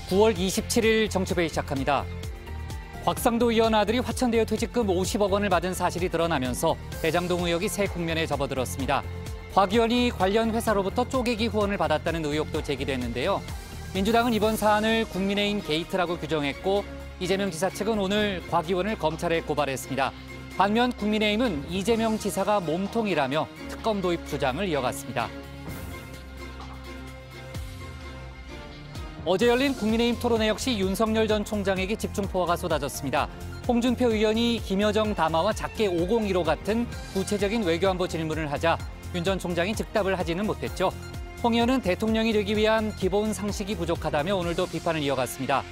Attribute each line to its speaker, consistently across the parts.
Speaker 1: 9월 27일 정치회의 시작합니다. 곽상도 의원 아들이 화천대유 퇴직금 50억 원을 받은 사실이 드러나면서 대장동 의혹이 새 국면에 접어들었습니다. 곽 의원이 관련 회사로부터 쪼개기 후원을 받았다는 의혹도 제기됐는데요. 민주당은 이번 사안을 국민의힘 게이트라고 규정했고 이재명 지사 측은 오늘 곽 의원을 검찰에 고발했습니다. 반면 국민의힘은 이재명 지사가 몸통이라며 특검 도입 주장을 이어갔습니다. 어제 열린 국민의힘 토론회 역시 윤석열 전 총장에게 집중포화가 쏟아졌습니다. 홍준표 의원이 김여정 담화와 작게 501호 같은 구체적인 외교안보 질문을 하자 윤 전 총장이 즉답을 하지는 못했죠. 홍 의원은 대통령이 되기 위한 기본 상식이 부족하다며 오늘도 비판을 이어갔습니다.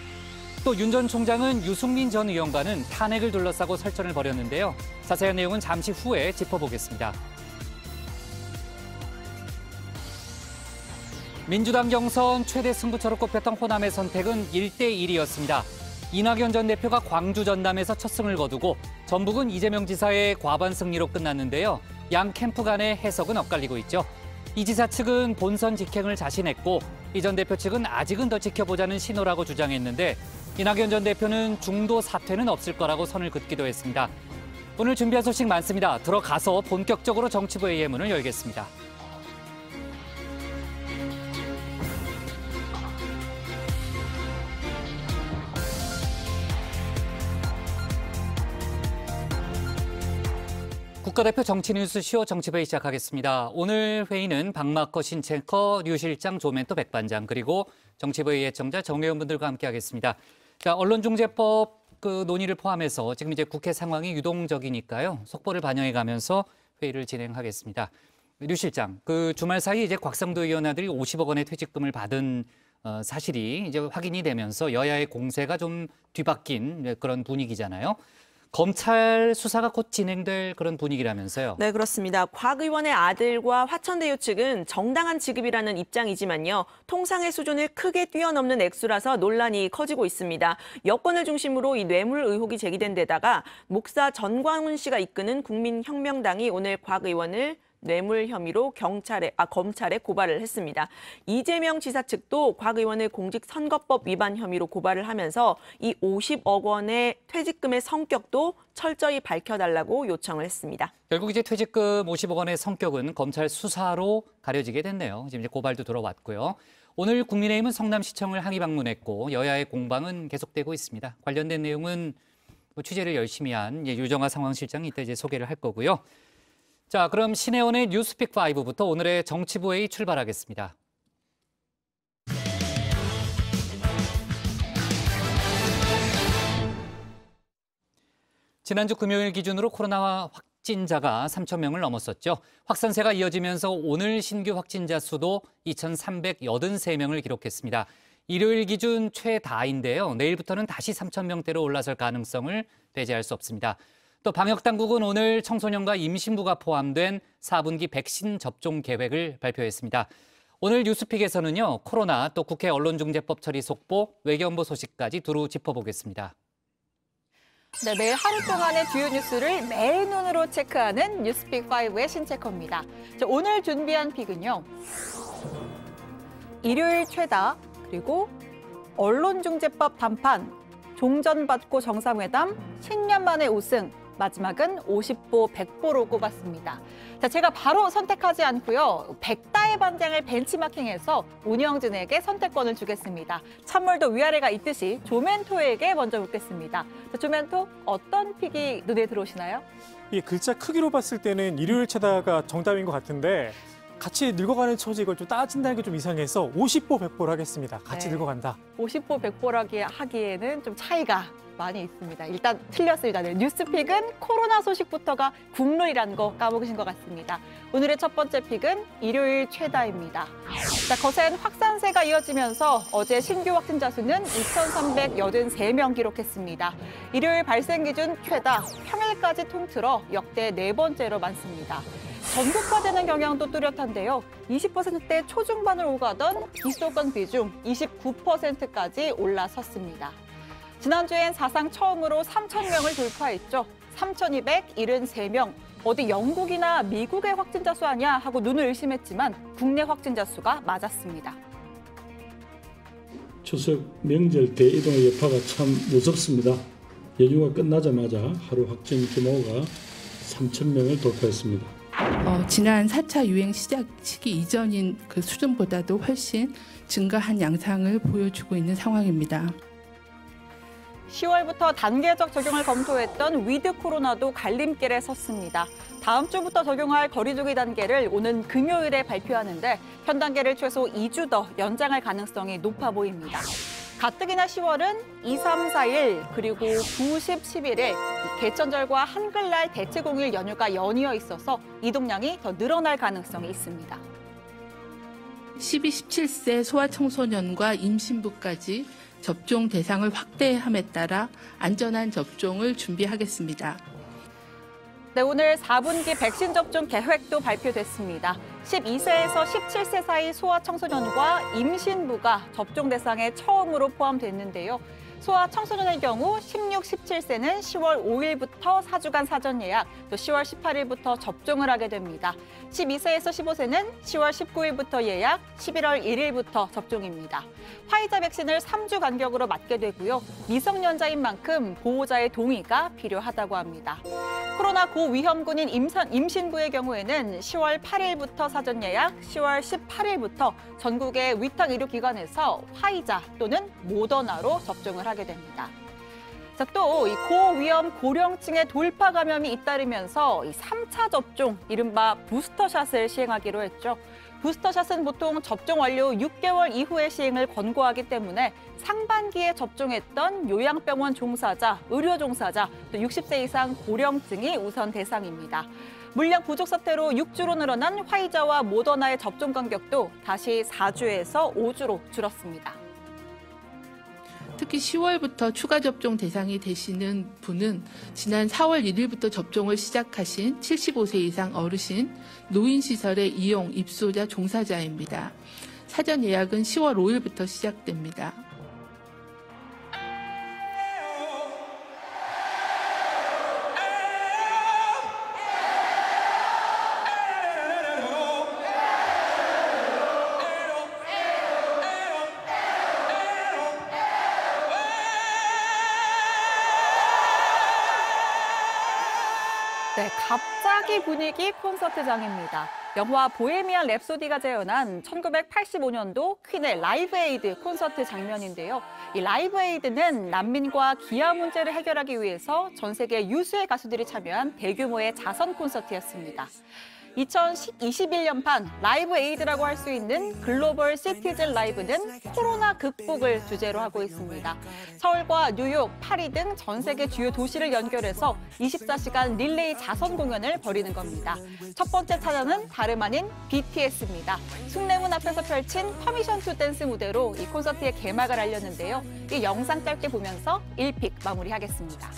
Speaker 1: 또 윤 전 총장은 유승민 전 의원과는 탄핵을 둘러싸고 설전을 벌였는데요. 자세한 내용은 잠시 후에 짚어보겠습니다. 민주당 경선 최대 승부처로 꼽혔던 호남의 선택은 1대1이었습니다. 이낙연 전 대표가 광주 전남에서 첫 승을 거두고 전북은 이재명 지사의 과반 승리로 끝났는데요. 양 캠프 간의 해석은 엇갈리고 있죠. 이 지사 측은 본선 직행을 자신했고 이 전 대표 측은 아직은 더 지켜보자는 신호라고 주장했는데 이낙연 전 대표는 중도 사퇴는 없을 거라고 선을 긋기도 했습니다. 오늘 준비한 소식 많습니다. 들어가서 본격적으로 정치부의 예문을 열겠습니다. 국가대표 정치뉴스쇼 정치회의 시작하겠습니다. 오늘 회의는 박마커 신채커, 류 실장, 조멘토 백반장 그리고 정치회의 예청자 정의원분들과 함께하겠습니다. 자, 언론중재법 논의를 포함해서 지금 이제 국회 상황이 유동적이니까요. 속보를 반영해가면서 회의를 진행하겠습니다. 류 실장, 주말 사이 이제 곽상도 의원 아들이 50억 원의 퇴직금을 받은 사실이 이제 확인이 되면서 여야의 공세가 좀 뒤바뀐 그런 분위기잖아요. 검찰 수사가 곧 진행될 그런 분위기라면서요.
Speaker 2: 네, 그렇습니다. 곽 의원의 아들과 화천대유 측은 정당한 지급이라는 입장이지만요. 통상의 수준을 크게 뛰어넘는 액수라서 논란이 커지고 있습니다. 여권을 중심으로 이 뇌물 의혹이 제기된 데다가 목사 전광훈 씨가 이끄는 국민혁명당이 오늘 곽 의원을 뇌물 혐의로 검찰에 고발을 했습니다. 이재명 지사 측도 곽 의원을 공직선거법 위반 혐의로 고발을 하면서 이 50억 원의 퇴직금의 성격도 철저히 밝혀달라고 요청을 했습니다.
Speaker 1: 결국 이제 퇴직금 50억 원의 성격은 검찰 수사로 가려지게 됐네요. 지금 이제 고발도 들어왔고요. 오늘 국민의힘은 성남시청을 항의 방문했고 여야의 공방은 계속되고 있습니다. 관련된 내용은 취재를 열심히 한 유정아 상황실장이 이따 이제 소개를 할 거고요. 자, 그럼 신혜원의 뉴스픽 5부터 오늘의 정치부회의 출발하겠습니다. 지난주 금요일 기준으로 코로나 확진자가 3,000명을 넘었었죠. 확산세가 이어지면서 오늘 신규 확진자 수도 2,383명을 기록했습니다. 일요일 기준 최다인데요. 내일부터는 다시 3,000명대로 올라설 가능성을 배제할 수 없습니다. 또 방역당국은 오늘 청소년과 임신부가 포함된 4분기 백신 접종 계획을 발표했습니다. 오늘 뉴스픽에서는요, 코로나 또 국회 언론중재법 처리 속보, 외교안보 소식까지 두루 짚어보겠습니다.
Speaker 3: 네, 매일 하루 동안의 주요 뉴스를 매일 눈으로 체크하는 뉴스픽5의 신체커입니다. 오늘 준비한 픽은요, 일요일 최다, 그리고 언론중재법 단판, 종전받고 정상회담, 10년 만에 우승, 마지막은 50보 100보로 꼽았습니다. 자, 제가 바로 선택하지 않고요. 100다의 반장을 벤치마킹해서 운영진에게 선택권을 주겠습니다. 찬물도 위아래가 있듯이 조멘토에게 먼저 묻겠습니다. 자, 조멘토, 어떤 픽이 눈에 들어오시나요?
Speaker 4: 이 글자 크기로 봤을 때는 일요일 최다가 정답인 것 같은데 같이 늙어가는 처지 이걸 좀 따진다는 게 좀 이상해서 50보 100보를 하겠습니다. 같이
Speaker 3: 네.
Speaker 4: 늙어간다.
Speaker 3: 50보 100보라기 하기에는 좀 차이가 많이 있습니다. 일단 틀렸습니다. 네, 뉴스픽은 코로나 소식부터가 국룰이라는 거 까먹으신 것 같습니다. 오늘의 첫 번째 픽은 일요일 최다입니다. 자, 거센 확산세가 이어지면서 어제 신규 확진자 수는 2,383명 기록했습니다. 일요일 발생 기준 최다, 평일까지 통틀어 역대 4번째로 많습니다. 전국화되는 경향도 뚜렷한데요. 20%대 초중반을 오가던 비수도권 비중 29%까지 올라섰습니다. 지난주엔 사상 처음으로 3,000명을 돌파했죠. 3,273명. 어디 영국이나 미국의 확진자 수 아니야 하고 눈을 의심했지만 국내 확진자 수가 맞았습니다.
Speaker 5: 추석 명절 대이동의 여파가 참 무섭습니다. 연휴가 끝나자마자 하루 확진 규모가 3,000명을 돌파했습니다.
Speaker 6: 지난 4차 유행 시작 시기 이전인 그 수준보다도 훨씬 증가한 양상을 보여주고 있는 상황입니다.
Speaker 3: 10월부터 단계적 적용을 검토했던 위드 코로나도 갈림길에 섰습니다. 다음 주부터 적용할 거리두기 단계를 오는 금요일에 발표하는데 현 단계를 최소 2주 더 연장할 가능성이 높아 보입니다. 가뜩이나 10월은 2, 3, 4일 그리고 9, 10, 11일 개천절과 한글날 대체공휴일 연휴가 연이어 있어서 이동량이 더 늘어날 가능성이 있습니다.
Speaker 6: 12, 17세 소아청소년과 임신부까지 접종 대상을 확대함에 따라 안전한 접종을 준비하겠습니다.
Speaker 3: 네, 오늘 4분기 백신 접종 계획도 발표됐습니다. 12세에서 17세 사이 소아청소년과 임신부가 접종 대상에 처음으로 포함됐는데요. 소아청소년의 경우 16, 17세는 10월 5일부터 4주간 사전 예약, 또 10월 18일부터 접종을 하게 됩니다. 12세에서 15세는 10월 19일부터 예약, 11월 1일부터 접종입니다. 화이자 백신을 3주 간격으로 맞게 되고요. 미성년자인 만큼 보호자의 동의가 필요하다고 합니다. 코로나 고위험군인 임신부의 경우에는 10월 8일부터 사전 예약, 10월 18일부터 전국의 위탁 의료기관에서 화이자 또는 모더나로 접종을 하게 됩니다. 자, 또 이 고위험 고령층의 돌파 감염이 잇따르면서 이 3차 접종, 이른바 부스터샷을 시행하기로 했죠. 부스터샷은 보통 접종 완료 6개월 이후의 시행을 권고하기 때문에 상반기에 접종했던 요양병원 종사자, 의료 종사자, 또 60세 이상 고령층이 우선 대상입니다. 물량 부족 사태로 6주로 늘어난 화이자와 모더나의 접종 간격도 다시 4주에서 5주로 줄었습니다.
Speaker 6: 특히 10월부터 추가 접종 대상이 되시는 분은 지난 4월 1일부터 접종을 시작하신 75세 이상 어르신, 노인시설의 이용, 입소자, 종사자입니다. 사전 예약은 10월 5일부터 시작됩니다.
Speaker 3: 네, 갑자기 분위기 콘서트장입니다. 영화 보헤미안 랩소디가 재현한 1985년도 퀸의 라이브 에이드 콘서트 장면인데요. 이 라이브 에이드는 난민과 기아 문제를 해결하기 위해서 전 세계 유수의 가수들이 참여한 대규모의 자선 콘서트였습니다. 2021년판 라이브 에이드라고 할 수 있는 글로벌 시티즌 라이브는 코로나 극복을 주제로 하고 있습니다. 서울과 뉴욕, 파리 등 전 세계 주요 도시를 연결해서 24시간 릴레이 자선 공연을 벌이는 겁니다. 첫 번째 차량은 다름 아닌 BTS입니다. 숭례문 앞에서 펼친 퍼미션 투 댄스 무대로 이 콘서트의 개막을 알렸는데요. 이 영상 짧게 보면서 1픽 마무리하겠습니다.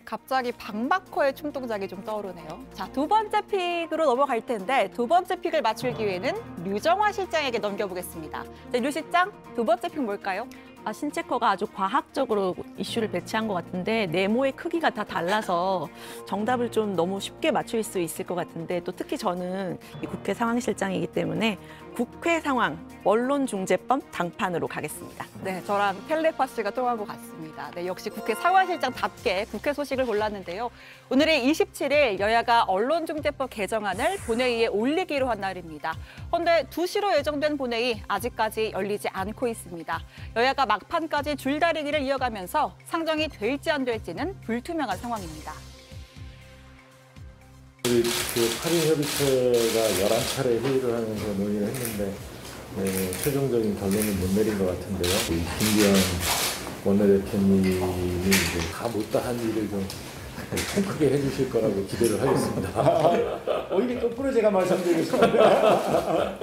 Speaker 3: 갑자기 박마커의 춤동작이 좀 떠오르네요. 자, 두 번째 픽으로 넘어갈 텐데 두 번째 픽을 맞출 기회는 류정화 실장에게 넘겨보겠습니다. 네, 류 실장, 두 번째 픽 뭘까요?
Speaker 2: 신체커가 아주 과학적으로 이슈를 배치한 것 같은데 네모의 크기가 다 달라서 정답을 좀 너무 쉽게 맞출 수 있을 것 같은데 또 특히 저는 이 국회 상황실장이기 때문에 국회 상황 언론중재법 장판으로 가겠습니다.
Speaker 3: 네, 저랑 텔레파시가 통한 것 같습니다. 네, 역시 국회 상황실장답게 국회 소식을 골랐는데요. 오늘이 27일 여야가 언론중재법 개정안을 본회의에 올리기로 한 날입니다. 그런데 2시로 예정된 본회의 아직까지 열리지 않고 있습니다. 여야가 막판까지 줄다리기를 이어가면서 상정이 될지 안 될지는 불투명한 상황입니다.
Speaker 5: 우리 파리협의체가 11차례 회의를 하면서 논의를 했는데 최종적인 결론은 못 내린 것 같은데요. 김기현 원내대표님이 이제 다 못다한 일을 좀 통 크게 해주실 거라고 기대를 하겠습니다. 오히려 거꾸로 제가 말씀드리겠습니다.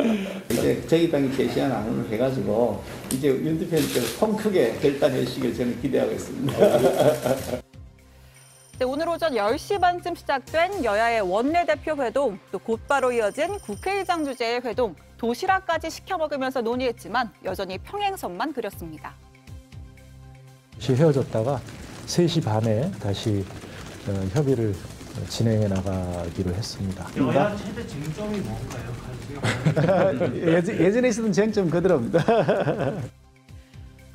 Speaker 7: 이제 저희 당이 제시한 안을 해가지고 이제 윤 대표님께서 통 크게 결단해 주시길 저는 기대하고 있습니다.
Speaker 3: 네, 오늘 오전 10시 반쯤 시작된 여야의 원내대표 회동, 또 곧바로 이어진 국회의장 주재의 회동, 도시락까지 시켜 먹으면서 논의했지만 여전히 평행선만 그렸습니다.
Speaker 8: 헤어졌다가 3시 반에 다시 협의를 진행해 나가기로 했습니다.
Speaker 9: 여야 최대 쟁점이 뭔가요?
Speaker 7: 예전에 있었던 쟁점 그대로입니다.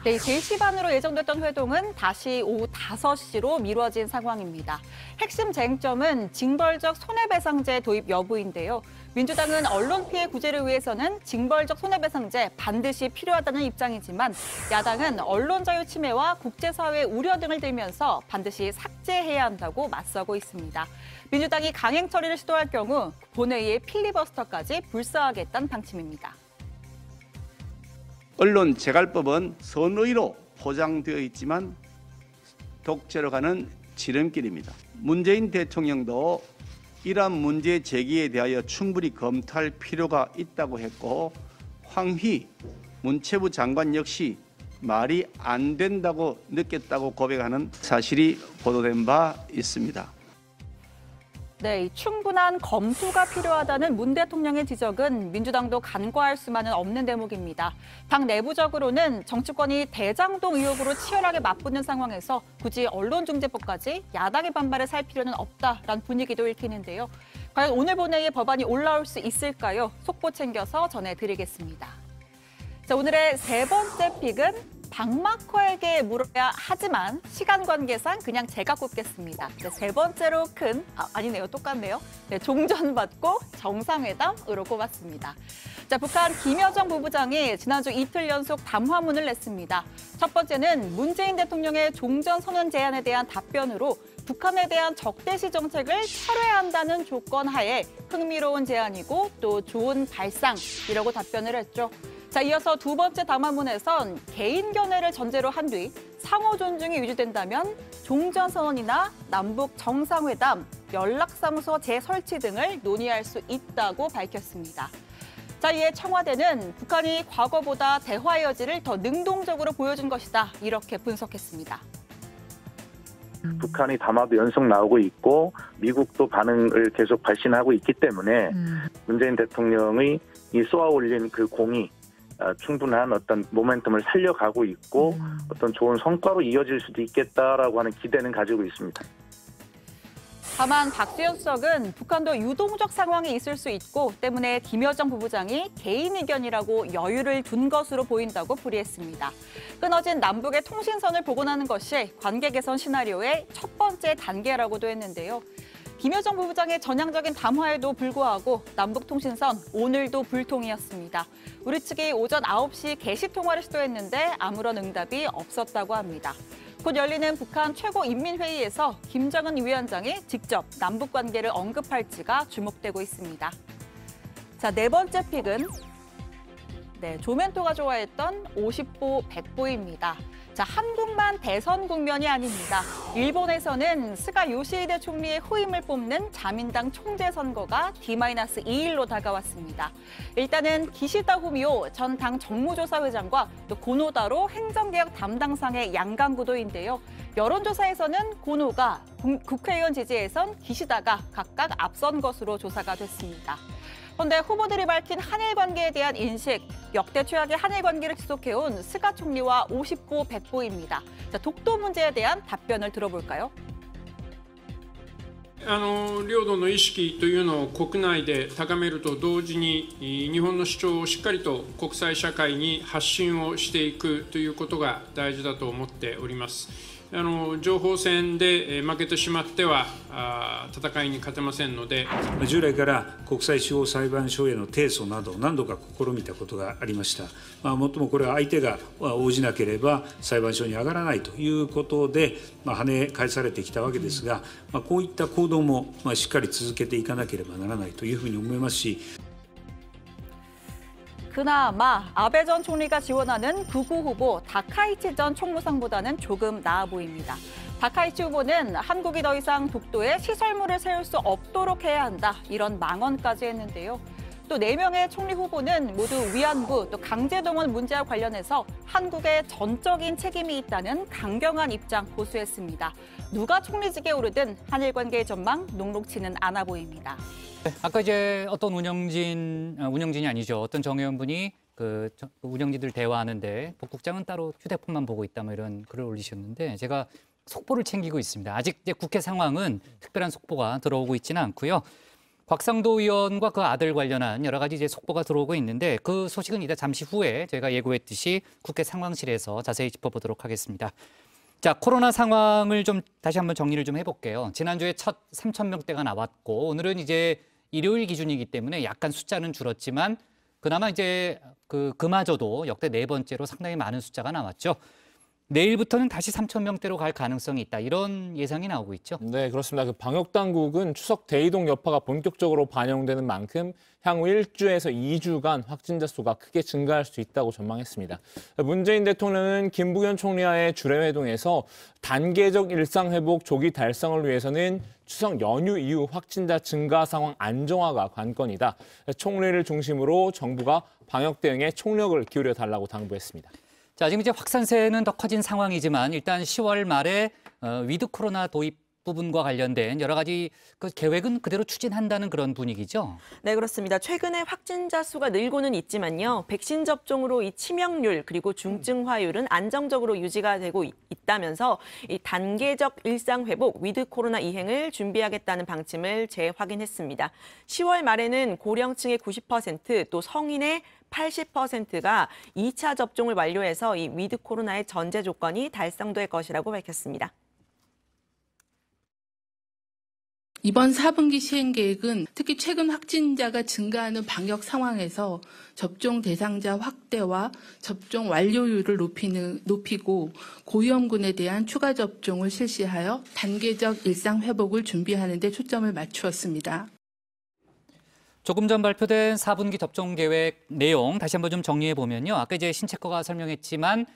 Speaker 3: 네, 3시 반으로 예정됐던 회동은 다시 오후 5시로 미뤄진 상황입니다. 핵심 쟁점은 징벌적 손해배상제 도입 여부인데요. 민주당은 언론 피해 구제를 위해서는 징벌적 손해배상제 반드시 필요하다는 입장이지만 야당은 언론 자유 침해와 국제사회 우려 등을 들면서 반드시 삭제해야 한다고 맞서고 있습니다. 민주당이 강행 처리를 시도할 경우 본회의의 필리버스터까지 불사하겠다는 방침입니다.
Speaker 10: 언론 재갈법은 선의로 포장되어 있지만 독재로 가는 지름길입니다. 문재인 대통령도 이러한 문제 제기에 대하여 충분히 검토할 필요가 있다고 했고 황희 문체부 장관 역시 말이 안 된다고 느꼈다고 고백하는 사실이 보도된 바 있습니다.
Speaker 3: 네, 충분한 검토가 필요하다는 문 대통령의 지적은 민주당도 간과할 수만은 없는 대목입니다. 당 내부적으로는 정치권이 대장동 의혹으로 치열하게 맞붙는 상황에서 굳이 언론중재법까지 야당의 반발을 살 필요는 없다라는 분위기도 읽히는데요. 과연 오늘 본회의에 법안이 올라올 수 있을까요? 속보 챙겨서 전해드리겠습니다. 자, 오늘의 세 번째 픽은 박마커에게 물어야 하지만 시간 관계상 그냥 제가 꼽겠습니다. 네, 세 번째로 아니네요. 똑같네요. 네, 종전받고 정상회담으로 꼽았습니다. 자, 북한 김여정 부부장이 지난주 이틀 연속 담화문을 냈습니다. 첫 번째는 문재인 대통령의 종전선언 제안에 대한 답변으로 북한에 대한 적대시 정책을 철회한다는 조건 하에 흥미로운 제안이고 또 좋은 발상이라고 답변을 했죠. 자, 이어서 두 번째 담화문에선 개인 견해를 전제로 한 뒤 상호 존중이 유지된다면 종전선언이나 남북 정상회담, 연락사무소 재설치 등을 논의할 수 있다고 밝혔습니다. 자, 이에 청와대는 북한이 과거보다 대화의 여지를 더 능동적으로 보여준 것이다. 이렇게 분석했습니다.
Speaker 11: 북한의 담화도 연속 나오고 있고 미국도 반응을 계속 발신하고 있기 때문에 문재인 대통령의 이 쏘아올린 그 공이 충분한 어떤 모멘텀을 살려가고 있고 어떤 좋은 성과로 이어질 수도 있겠다라고 하는 기대는 가지고 있습니다.
Speaker 3: 다만 박지원 수석은 북한도 유동적 상황이 있을 수 있고 때문에 김여정 부부장이 개인 의견이라고 여유를 둔 것으로 보인다고 풀이했습니다. 끊어진 남북의 통신선을 복원하는 것이 관계 개선 시나리오의 첫 번째 단계라고도 했는데요. 김여정 부부장의 전향적인 담화에도 불구하고 남북통신선 오늘도 불통이었습니다. 우리 측이 오전 9시 개시 통화를 시도했는데 아무런 응답이 없었다고 합니다. 곧 열리는 북한 최고인민회의에서 김정은 위원장이 직접 남북관계를 언급할지가 주목되고 있습니다. 자, 네 번째 픽은 조멘토가 좋아했던 50보 100보입니다. 자, 한국만 대선 국면이 아닙니다. 일본에서는 스가 요시히데 총리의 후임을 뽑는 자민당 총재 선거가 D-2일로 다가왔습니다. 일단은 기시다 후미오 전 당 정무조사회장과 또 고노다로 행정개혁 담당상의 양강구도인데요. 여론조사에서는 고노가 국회의원 지지에선 기시다가 각각 앞선 것으로 조사가 됐습니다. 그런데 후보들이 밝힌 한일 관계에 대한 인식, 역대 최악의 한일 관계를 지속해온 스가 총리와 50보 100보입니다. 자, 독도 문제에 대한 답변을 들어볼까요?
Speaker 12: 領土の意識というのを国内で高めると同時に日本の主張をしっかりと国際社会に発信をしていくということが大事だと思っております。情報戦で負けてしまっては戦いに勝てませんので、
Speaker 13: 従来から国際司法裁判所への提訴など何度か試みたことがありました。もっともこれは相手が応じなければ裁判所に上がらないということで跳ね返されてきたわけですが、こういった行動もしっかり続けていかなければならないというふうに思いますし。
Speaker 3: 그나마 아베 전 총리가 지원하는 극우 후보 다카이치 전 총무상보다는 조금 나아 보입니다. 다카이치 후보는 한국이 더 이상 독도에 시설물을 세울 수 없도록 해야 한다, 이런 망언까지 했는데요. 또 4명의 총리 후보는 모두 위안부, 또 강제동원 문제와 관련해서 한국의 전적인 책임이 있다는 강경한 입장 보수했습니다. 누가 총리직에 오르든 한일 관계의 전망 녹록치는 않아 보입니다.
Speaker 1: 아까 이제 어떤 운영진이 아니죠. 어떤 정 의원분이 그 운영진들 대화하는데 복국장은 따로 휴대폰만 보고 있다, 뭐 이런 글을 올리셨는데 제가 속보를 챙기고 있습니다. 아직 이제 국회 상황은 특별한 속보가 들어오고 있지는 않고요. 곽상도 의원과 그 아들 관련한 여러 가지 이제 속보가 들어오고 있는데 그 소식은 이따 잠시 후에 저희가 예고했듯이 국회 상황실에서 자세히 짚어보도록 하겠습니다. 자, 코로나 상황을 좀 다시 한번 정리를 좀 해볼게요. 지난주에 첫 3,000명대가 나왔고 오늘은 이제 일요일 기준이기 때문에 약간 숫자는 줄었지만 그나마 이제 그마저도 역대 4번째로 상당히 많은 숫자가 나왔죠. 내일부터는 다시 3,000명대로 갈 가능성이 있다, 이런 예상이 나오고 있죠.
Speaker 9: 네, 그렇습니다. 그 방역 당국은 추석 대이동 여파가 본격적으로 반영되는 만큼 향후 1주에서 2주간 확진자 수가 크게 증가할 수 있다고 전망했습니다. 문재인 대통령은 김부겸 총리와의 주례회동에서 단계적 일상 회복 조기 달성을 위해서는 추석 연휴 이후 확진자 증가 상황 안정화가 관건이다. 총리를 중심으로 정부가 방역 대응에 총력을 기울여 달라고 당부했습니다.
Speaker 1: 자, 지금 이제 확산세는 더 커진 상황이지만 일단 10월 말에 위드 코로나 도입 부분과 관련된 여러 가지 그 계획은 그대로 추진한다는 그런 분위기죠.
Speaker 2: 네, 그렇습니다. 최근에 확진자 수가 늘고는 있지만요. 백신 접종으로 이 치명률 그리고 중증화율은 안정적으로 유지가 되고 있다면서 이 단계적 일상 회복 위드 코로나 이행을 준비하겠다는 방침을 재확인했습니다. 10월 말에는 고령층의 90%, 또 성인의 80%가 2차 접종을 완료해서 이 위드 코로나의 전제 조건이 달성될 것이라고 밝혔습니다.
Speaker 6: 이번 4분기 시행 계획은 특히 최근 확진자가 증가하는 방역 상황에서 접종 대상자 확대와 접종 완료율을 높이고 고위험군에 대한 추가 접종을 실시하여 단계적 일상 회복을 준비하는 데 초점을 맞추었습니다.
Speaker 1: 조금 전 발표된 4분기 접종 계획 내용 다시 한번 좀 정리해 보면요. 아까 이제 신채커가 설명했지만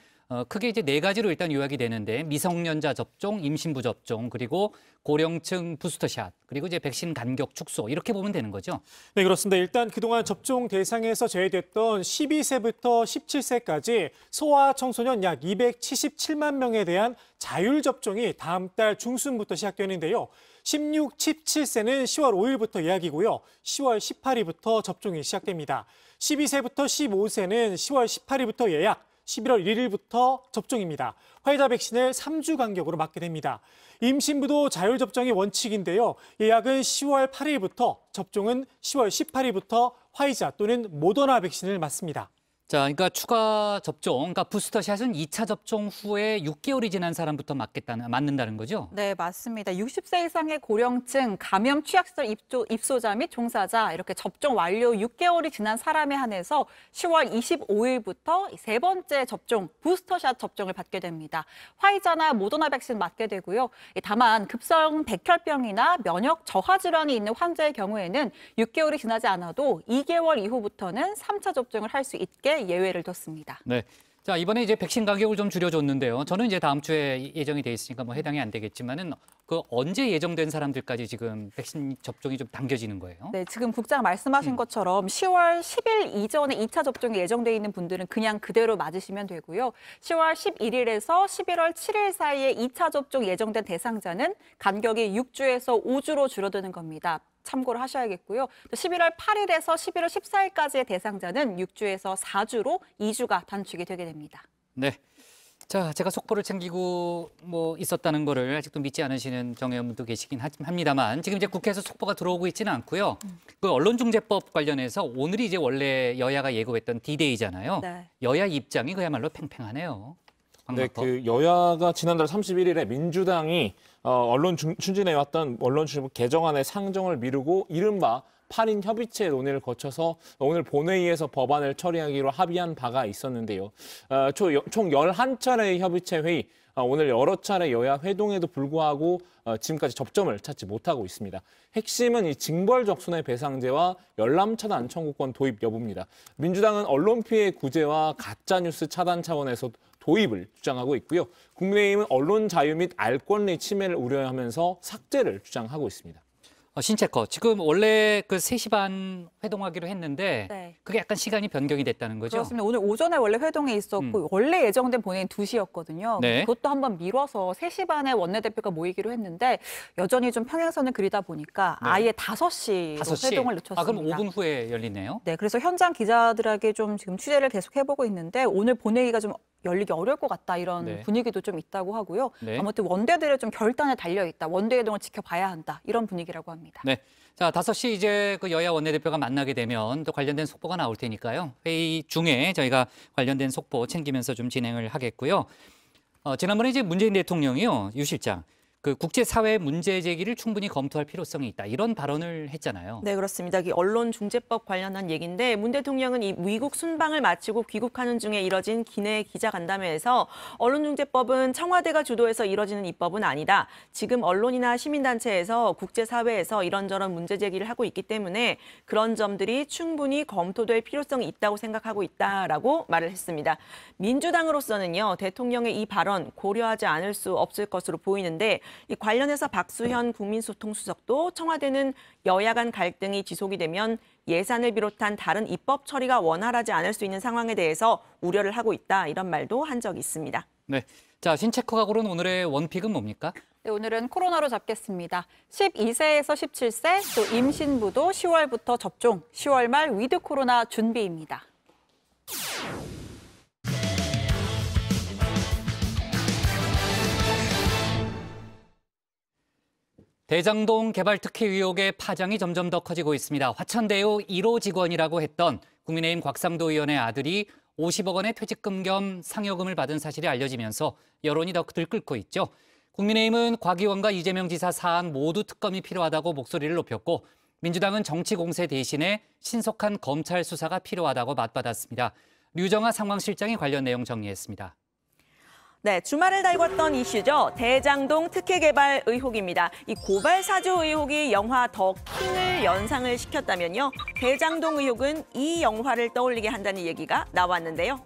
Speaker 1: 크게 이제 4가지로 일단 요약이 되는데 미성년자 접종, 임신부 접종, 그리고 고령층 부스터샷, 그리고 이제 백신 간격 축소, 이렇게 보면 되는 거죠.
Speaker 4: 네, 그렇습니다. 일단 그동안 접종 대상에서 제외됐던 12세부터 17세까지 소아 청소년 약 277만 명에 대한 자율 접종이 다음 달 중순부터 시작되는데요. 16, 17세는 10월 5일부터 예약이고요. 10월 18일부터 접종이 시작됩니다. 12세부터 15세는 10월 18일부터 예약, 11월 1일부터 접종입니다. 화이자 백신을 3주 간격으로 맞게 됩니다. 임신부도 자율 접종이 원칙인데요. 예약은 10월 8일부터, 접종은 10월 18일부터 화이자 또는 모더나 백신을 맞습니다.
Speaker 1: 자, 그러니까 추가 접종, 그러니까 부스터샷은 2차 접종 후에 6개월이 지난 사람부터 맞는다는 거죠?
Speaker 3: 네, 맞습니다. 60세 이상의 고령층, 감염 취약시설 입소자 및 종사자, 이렇게 접종 완료 6개월이 지난 사람에 한해서 10월 25일부터 3번째 접종, 부스터샷 접종을 받게 됩니다. 화이자나 모더나 백신 맞게 되고요. 다만 급성 백혈병이나 면역 저하 질환이 있는 환자의 경우에는 6개월이 지나지 않아도 2개월 이후부터는 3차 접종을 할 수 있게 예외를 뒀습니다.
Speaker 1: 네. 자, 이번에 이제 백신 가격을 좀 줄여줬는데요. 저는 이제 다음 주에 예정이 돼 있으니까 뭐 해당이 안 되겠지만은 그 언제 예정된 사람들까지 지금 백신 접종이 좀 당겨지는 거예요?
Speaker 3: 네, 지금 국장 말씀하신 것처럼 10월 10일 이전에 2차 접종이 예정돼 있는 분들은 그냥 그대로 맞으시면 되고요. 10월 11일에서 11월 7일 사이에 2차 접종 예정된 대상자는 간격이 6주에서 5주로 줄어드는 겁니다. 참고를 하셔야겠고요. 또 11월 8일에서 11월 14일까지의 대상자는 6주에서 4주로 2주가 단축이 되게 됩니다.
Speaker 1: 네. 자, 제가 속보를 챙기고 뭐 있었다는 거를 아직도 믿지 않으시는 정 의원분도 계시긴 합니다만 지금 이제 국회에서 속보가 들어오고 있지는 않고요. 그 언론중재법 관련해서 오늘이 이제 원래 여야가 예고했던 D-Day잖아요. 네. 여야 입장이 그야말로 팽팽하네요.
Speaker 9: 네, 그 여야가 지난달 31일에 민주당이 언론 추진해왔던 언론중재법 개정안의 상정을 미루고 이른바 8인 협의체 논의를 거쳐서 오늘 본회의에서 법안을 처리하기로 합의한 바가 있었는데요. 총 11차례의 협의체 회의, 오늘 여러 차례 여야 회동에도 불구하고 지금까지 접점을 찾지 못하고 있습니다. 핵심은 이 징벌적 손해배상제와 열람차단 청구권 도입 여부입니다. 민주당은 언론 피해 구제와 가짜뉴스 차단 차원에서 도입을 주장하고 있고요. 국민의힘은 언론 자유 및 알 권리 침해를 우려하면서 삭제를 주장하고 있습니다.
Speaker 1: 신채커, 지금 원래 그 3시 반 회동하기로 했는데
Speaker 3: 네.
Speaker 1: 그게 약간 시간이 변경이 됐다는 거죠?
Speaker 3: 그렇습니다. 오늘 오전에 원래 회동에 있었고 원래 예정된 본회의는 2시였거든요.
Speaker 1: 네.
Speaker 3: 그것도 한번 미뤄서 3시 반에 원내대표가 모이기로 했는데 여전히 좀 평행선을 그리다 보니까
Speaker 1: 네.
Speaker 3: 아예 5시로
Speaker 1: 5시?
Speaker 3: 회동을 늦췄습니다.
Speaker 1: 그럼 5분 후에 열리네요?
Speaker 3: 네, 그래서 현장 기자들에게 좀 지금 취재를 계속 해보고 있는데 오늘 본회의가 좀 열리기 어려울 것 같다 이런
Speaker 1: 네.
Speaker 3: 분위기도 좀 있다고 하고요.
Speaker 1: 네.
Speaker 3: 아무튼 원대들의 좀 결단에 달려있다. 원대회동을 지켜봐야 한다. 이런 분위기라고 합니다.
Speaker 1: 네. 자, 5시 이제 그 여야 원내대표가 만나게 되면 또 관련된 속보가 나올 테니까요. 회의 중에 저희가 관련된 속보 챙기면서 좀 진행을 하겠고요. 지난번에 이제 문재인 대통령이요, 유 실장, 그 국제사회 문제 제기를 충분히 검토할 필요성이 있다. 이런 발언을 했잖아요.
Speaker 2: 네, 그렇습니다. 이 언론중재법 관련한 얘기인데 문 대통령은 이 미국 순방을 마치고 귀국하는 중에 이뤄진 기내 기자간담회에서 언론중재법은 청와대가 주도해서 이뤄지는 입법은 아니다. 지금 언론이나 시민단체에서 국제사회에서 이런저런 문제 제기를 하고 있기 때문에 그런 점들이 충분히 검토될 필요성이 있다고 생각하고 있다라고 말을 했습니다. 민주당으로서는요, 대통령의 이 발언 고려하지 않을 수 없을 것으로 보이는데 이 관련해서 박수현 국민소통수석도 청와대는 여야 간 갈등이 지속이 되면 예산을 비롯한 다른 입법 처리가 원활하지 않을 수 있는 상황에 대해서 우려를 하고 있다. 이런 말도 한 적이 있습니다.
Speaker 1: 네. 자, 신체커가 고른 오늘의 원픽은 뭡니까?
Speaker 3: 네, 오늘은 코로나로 잡겠습니다. 12세에서 17세, 또 임신부도 10월부터 접종, 10월 말 위드 코로나 준비입니다.
Speaker 1: 대장동 개발 특혜 의혹의 파장이 점점 더 커지고 있습니다. 화천대유 1호 직원이라고 했던 국민의힘 곽상도 의원의 아들이 50억 원의 퇴직금 겸 상여금을 받은 사실이 알려지면서 여론이 더 들끓고 있죠. 국민의힘은 곽 의원과 이재명 지사 사안 모두 특검이 필요하다고 목소리를 높였고 민주당은 정치 공세 대신에 신속한 검찰 수사가 필요하다고 맞받았습니다. 류정아 상황실장이 관련 내용 정리했습니다.
Speaker 2: 네, 주말을 달궜던 이슈죠. 대장동 특혜 개발 의혹입니다. 이 고발 사주 의혹이 영화 더 킹을 연상을 시켰다면요. 대장동 의혹은 이 영화를 떠올리게 한다는 얘기가 나왔는데요.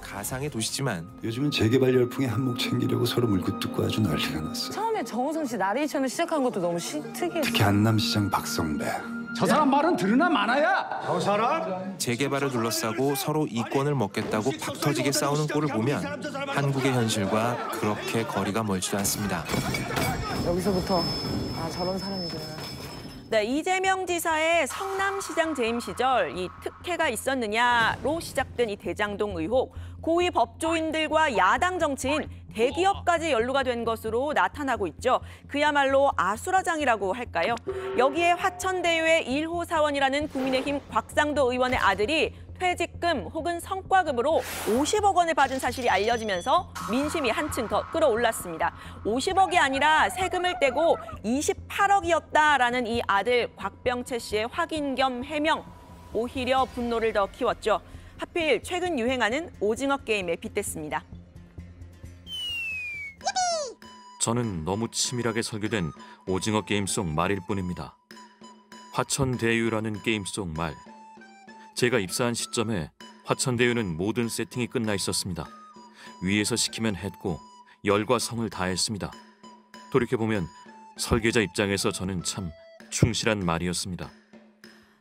Speaker 14: 가상의 도시지만
Speaker 15: 요즘은 재개발 열풍에 한몫 챙기려고 서로 물고 뜯고 아주 난리가 났어.
Speaker 16: 처음에 정우성 씨 나레이션을 시작한 것도 너무 특이했어요.
Speaker 15: 특히 한남시장 박성배.
Speaker 17: 저 사람 말은 들으나 마나야. 저 사람?
Speaker 14: 재개발을 둘러싸고 서로 이권을 먹겠다고 박터지게 싸우는 꼴을 보면 한국의 현실과 그렇게 거리가 멀지도 않습니다.
Speaker 16: 여기서부터 저런 사람이구나.
Speaker 2: 네, 이재명 지사의 성남시장 재임 시절 이 특혜가 있었느냐로 시작된 이 대장동 의혹, 고위 법조인들과 야당 정치인, 대기업까지 연루가 된 것으로 나타나고 있죠. 그야말로 아수라장이라고 할까요? 여기에 화천대유의 1호 사원이라는 국민의힘 곽상도 의원의 아들이 퇴직금 혹은 성과급으로 50억 원을 받은 사실이 알려지면서 민심이 한층 더 끌어올랐습니다. 50억이 아니라 세금을 떼고 28억이었다라는 이 아들 곽병채 씨의 확인 겸 해명, 오히려 분노를 더 키웠죠. 하필 최근 유행하는 오징어 게임에 빗댔습니다.
Speaker 18: 저는 너무 치밀하게 설계된 오징어 게임 속 말일 뿐입니다. 화천대유라는 게임 속 말. 제가 입사한 시점에 화천대유는 모든 세팅이 끝나 있었습니다. 위에서 시키면 했고 열과 성을 다했습니다. 돌이켜보면 설계자 입장에서 저는 참 충실한 말이었습니다.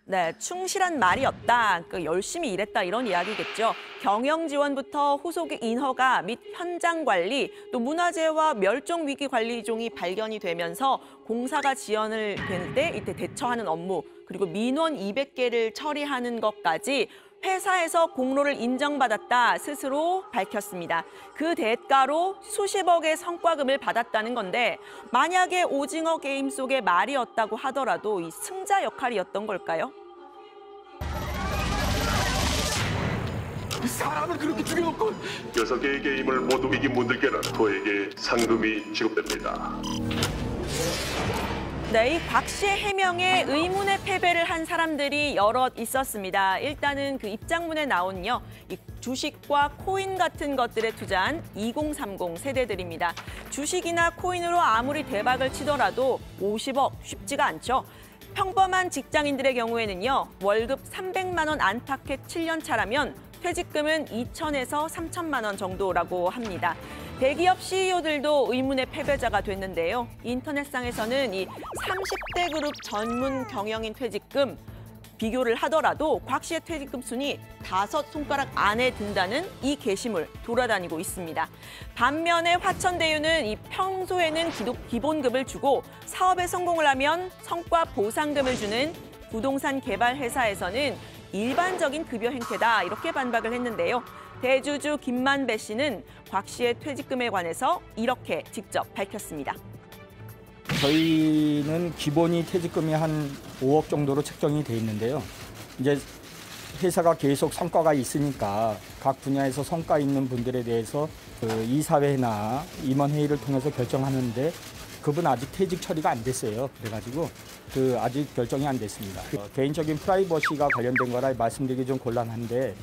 Speaker 2: 네, 충실한 말이었다. 열심히 일했다 이런 이야기겠죠. 경영 지원부터 후속 인허가 및 현장 관리, 또 문화재와 멸종 위기 관리종이 발견이 되면서 공사가 지연을 될 때 이때 대처하는 업무, 그리고 민원 200개를 처리하는 것까지 회사에서 공로를 인정받았다 스스로 밝혔습니다. 그 대가로 수십억의 성과금을 받았다는 건데 만약에 오징어 게임 속의 말이었다고 하더라도 이 승자 역할이었던 걸까요?
Speaker 17: 사람을 그렇게 죽여놓고
Speaker 19: 6개의 게임을 모두 이긴 분들께는 그에게 상금이 지급됩니다.
Speaker 2: 네, 이 곽 씨의 해명에 의문의 패배를 한 사람들이 여럿 있었습니다. 일단은 그 입장문에 나온요, 이 주식과 코인 같은 것들에 투자한 2030 세대들입니다. 주식이나 코인으로 아무리 대박을 치더라도 50억 쉽지가 않죠. 평범한 직장인들의 경우에는요, 월급 300만 원 안팎의 7년 차라면 퇴직금은 2천에서 3천만 원 정도라고 합니다. 대기업 CEO들도 의문의 패배자가 됐는데요. 인터넷상에서는 이 30대 그룹 전문 경영인 퇴직금 비교를 하더라도 곽 씨의 퇴직금 순위 5손가락 안에 든다는 이 게시물 돌아다니고 있습니다. 반면에 화천대유는 이 평소에는 기본급을 주고 사업에 성공을 하면 성과 보상금을 주는 부동산 개발 회사에서는 일반적인 급여 행태다, 이렇게 반박을 했는데요. 대주주 김만배 씨는 곽 씨의 퇴직금에 관해서 이렇게 직접 밝혔습니다.
Speaker 20: 저희는 기본이 퇴직금이 한 5억 정도로 책정이 돼 있는데요. 이제 회사가 계속 성과가 있으니까 각 분야에서 성과 있는 분들에 대해서 그 이사회나 임원회의를 통해서 결정하는데 그분 아직 퇴직 처리가 안 됐어요. 그래가지고 아직 결정이 안 됐습니다. 개인적인 프라이버시가 관련된 거라 말씀드리기 좀 곤란한데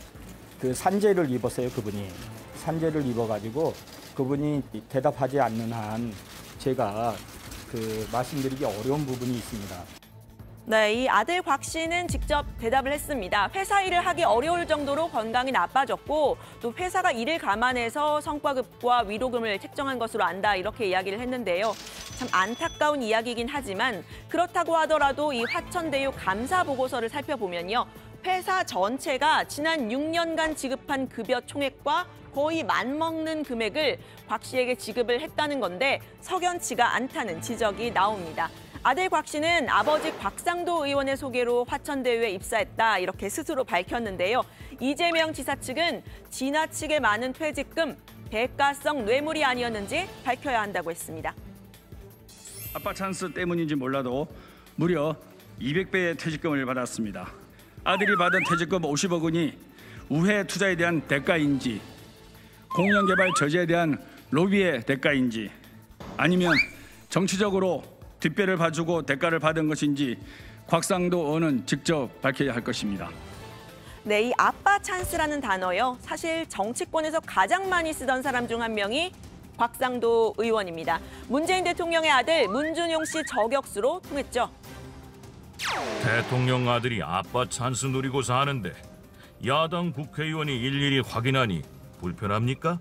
Speaker 20: 산재를 입었어요, 그분이. 산재를 입어가지고 그분이 대답하지 않는 한 제가 말씀드리기 어려운 부분이 있습니다.
Speaker 2: 네, 이 아들 곽 씨는 직접 대답을 했습니다. 회사 일을 하기 어려울 정도로 건강이 나빠졌고 또 회사가 이를 감안해서 성과급과 위로금을 책정한 것으로 안다, 이렇게 이야기를 했는데요. 참 안타까운 이야기이긴 하지만 그렇다고 하더라도 이 화천대유 감사 보고서를 살펴보면요, 회사 전체가 지난 6년간 지급한 급여 총액과 거의 맞먹는 금액을 곽 씨에게 지급을 했다는 건데 석연치가 않다는 지적이 나옵니다. 아들 곽 씨는 아버지 곽상도 의원의 소개로 화천대유에 입사했다, 이렇게 스스로 밝혔는데요. 이재명 지사 측은 지나치게 많은 퇴직금, 대가성 뇌물이 아니었는지 밝혀야 한다고 했습니다.
Speaker 17: 아빠 찬스 때문인지 몰라도 무려 200배의 퇴직금을 받았습니다. 아들이 받은 퇴직금 50억 원이 우회 투자에 대한 대가인지, 공영개발 저지에 대한 로비의 대가인지, 아니면 정치적으로 뒷배를 봐주고 대가를 받은 것인지 곽상도 의원은 직접 밝혀야 할 것입니다.
Speaker 2: 네, 이 아빠 찬스라는 단어요. 사실 정치권에서 가장 많이 쓰던 사람 중 한 명이 곽상도 의원입니다. 문재인 대통령의 아들 문준용 씨 저격수로 통했죠.
Speaker 18: 대통령 아들이 아빠 찬스 누리고 사는데 야당 국회의원이 일일이 확인하니 불편합니까?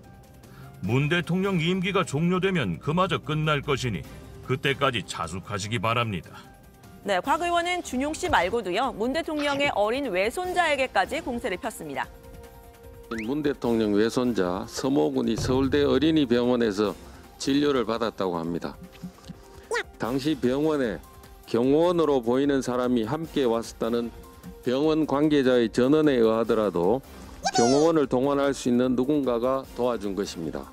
Speaker 18: 문 대통령 임기가 종료되면 그마저 끝날 것이니 그때까지 자숙하시기 바랍니다.
Speaker 2: 네, 곽 의원은 준용 씨 말고도요, 문 대통령의 어린 외손자에게까지 공세를 폈습니다.
Speaker 21: 문 대통령 외손자 서모 군이 서울대 어린이병원에서 진료를 받았다고 합니다. 당시 병원에 경호원으로 보이는 사람이 함께 왔었다는 병원 관계자의 전언에 의하더라도 경호원을 동원할 수 있는 누군가가 도와준 것입니다.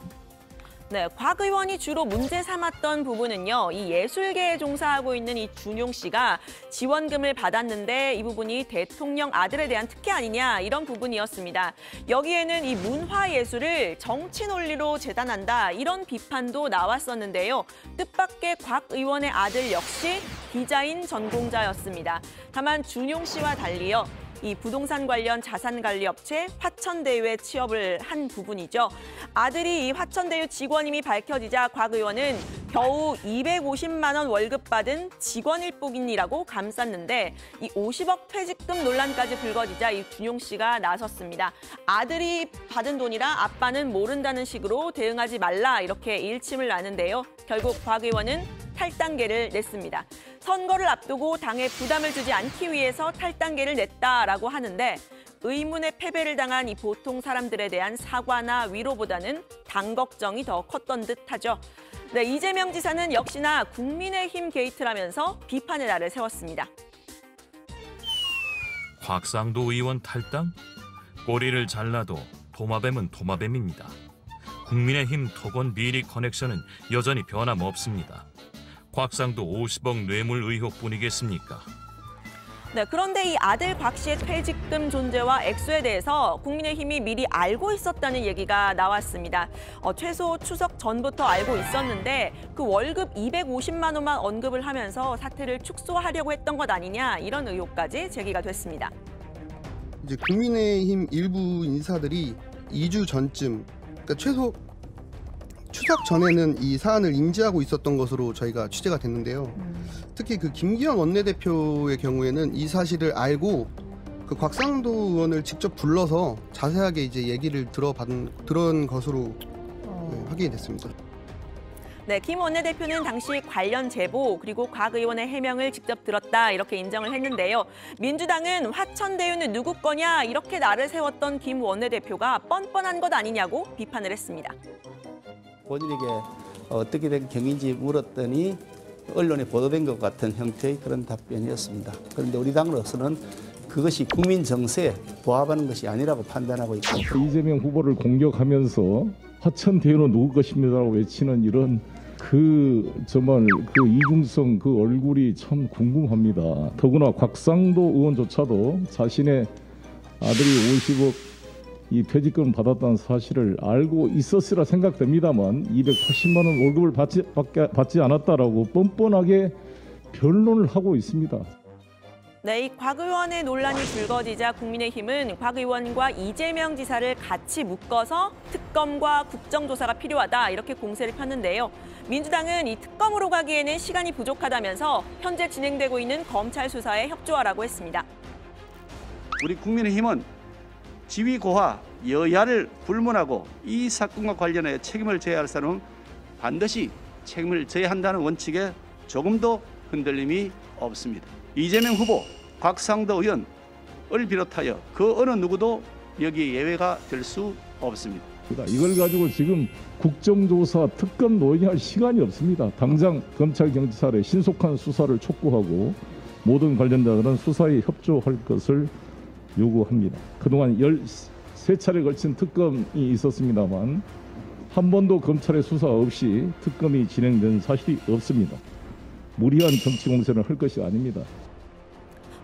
Speaker 2: 네, 곽 의원이 주로 문제 삼았던 부분은요, 이 예술계에 종사하고 있는 이 준용 씨가 지원금을 받았는데 이 부분이 대통령 아들에 대한 특혜 아니냐, 이런 부분이었습니다. 여기에는 이 문화예술을 정치 논리로 재단한다, 이런 비판도 나왔었는데요. 뜻밖의 곽 의원의 아들 역시 디자인 전공자였습니다. 다만 준용 씨와 달리요, 이 부동산 관련 자산 관리 업체 화천대유에 취업을 한 부분이죠. 아들이 이 화천대유 직원임이 밝혀지자 곽 의원은 겨우 250만 원 월급 받은 직원일 뿐이라고 감쌌는데 이 50억 퇴직금 논란까지 불거지자 이 준용 씨가 나섰습니다. 아들이 받은 돈이라 아빠는 모른다는 식으로 대응하지 말라, 이렇게 일침을 나는데요. 결국 곽 의원은 탈당계를 냈습니다. 선거를 앞두고 당에 부담을 주지 않기 위해서 탈당계를 냈다라고 하는데 의문의 패배를 당한 이 보통 사람들에 대한 사과나 위로보다는 당 걱정이 더 컸던 듯하죠. 네, 이재명 지사는 역시나 국민의힘 게이트라면서 비판의 날을 세웠습니다.
Speaker 18: 곽상도 의원 탈당? 꼬리를 잘라도 도마뱀은 도마뱀입니다. 국민의힘 토건 비리 커넥션은 여전히 변함없습니다. 곽상도 50억 뇌물 의혹뿐이겠습니까?
Speaker 2: 네, 그런데 이 아들 곽 씨의 퇴직금 존재와 액수에 대해서 국민의힘이 미리 알고 있었다는 얘기가 나왔습니다. 최소 추석 전부터 알고 있었는데 그 월급 250만 원만 언급을 하면서 사태를 축소하려고 했던 것 아니냐 이런 의혹까지 제기가 됐습니다.
Speaker 5: 이제 국민의힘 일부 인사들이 2주 전쯤, 그러니까 최소 추석 전에는 이 사안을 인지하고 있었던 것으로 저희가 취재가 됐는데요. 특히 그 김기현 원내대표의 경우에는 이 사실을 알고 그 곽상도 의원을 직접 불러서 자세하게 이제 얘기를 들은 것으로 확인이 됐습니다.
Speaker 2: 네, 김 원내대표는 당시 관련 제보 그리고 곽 의원의 해명을 직접 들었다 이렇게 인정을 했는데요. 민주당은 화천대유는 누구 거냐 이렇게 날을 세웠던 김 원내대표가 뻔뻔한 것 아니냐고 비판을 했습니다.
Speaker 22: 본인에게 어떻게 된 경위인지 물었더니 언론에 보도된 것 같은 형태의 그런 답변이었습니다. 그런데 우리 당으로서는 그것이 국민 정서에 부합하는 것이 아니라고 판단하고 있고
Speaker 8: 이재명 후보를 공격하면서 화천대유는 누구 것입니다라고 외치는 이런 정말 그 이중성 그 얼굴이 참 궁금합니다. 더구나 곽상도 의원조차도 자신의 아들이 50억 이 퇴직금을 받았다는 사실을 알고 있었으라 생각됩니다만 280만 원 월급을 받지 않았다라고 뻔뻔하게 변론을 하고 있습니다.
Speaker 2: 네, 이 곽 의원의 논란이 불거지자 국민의힘은 곽 의원과 이재명 지사를 같이 묶어서 특검과 국정조사가 필요하다 이렇게 공세를 폈는데요. 민주당은 이 특검으로 가기에는 시간이 부족하다면서 현재 진행되고 있는 검찰 수사에 협조하라고 했습니다.
Speaker 10: 우리 국민의힘은 지위 고하 여야를 불문하고 이 사건과 관련해 책임을 져야 할 사람은 반드시 책임을 져야 한다는 원칙에 조금도 흔들림이 없습니다. 이재명 후보, 곽상도 의원을 비롯하여 그 어느 누구도 여기에 예외가 될 수 없습니다.
Speaker 8: 이걸 가지고 지금 국정조사 특검 논의할 시간이 없습니다. 당장 검찰 경찰의 신속한 수사를 촉구하고 모든 관련자들은 수사에 협조할 것을 요구합니다. 그동안 13차례 걸친 특검이 있었습니다만 한 번도 검찰의 수사 없이 특검이 진행된 사실이 없습니다. 무리한 정치 공세를 할 것이 아닙니다.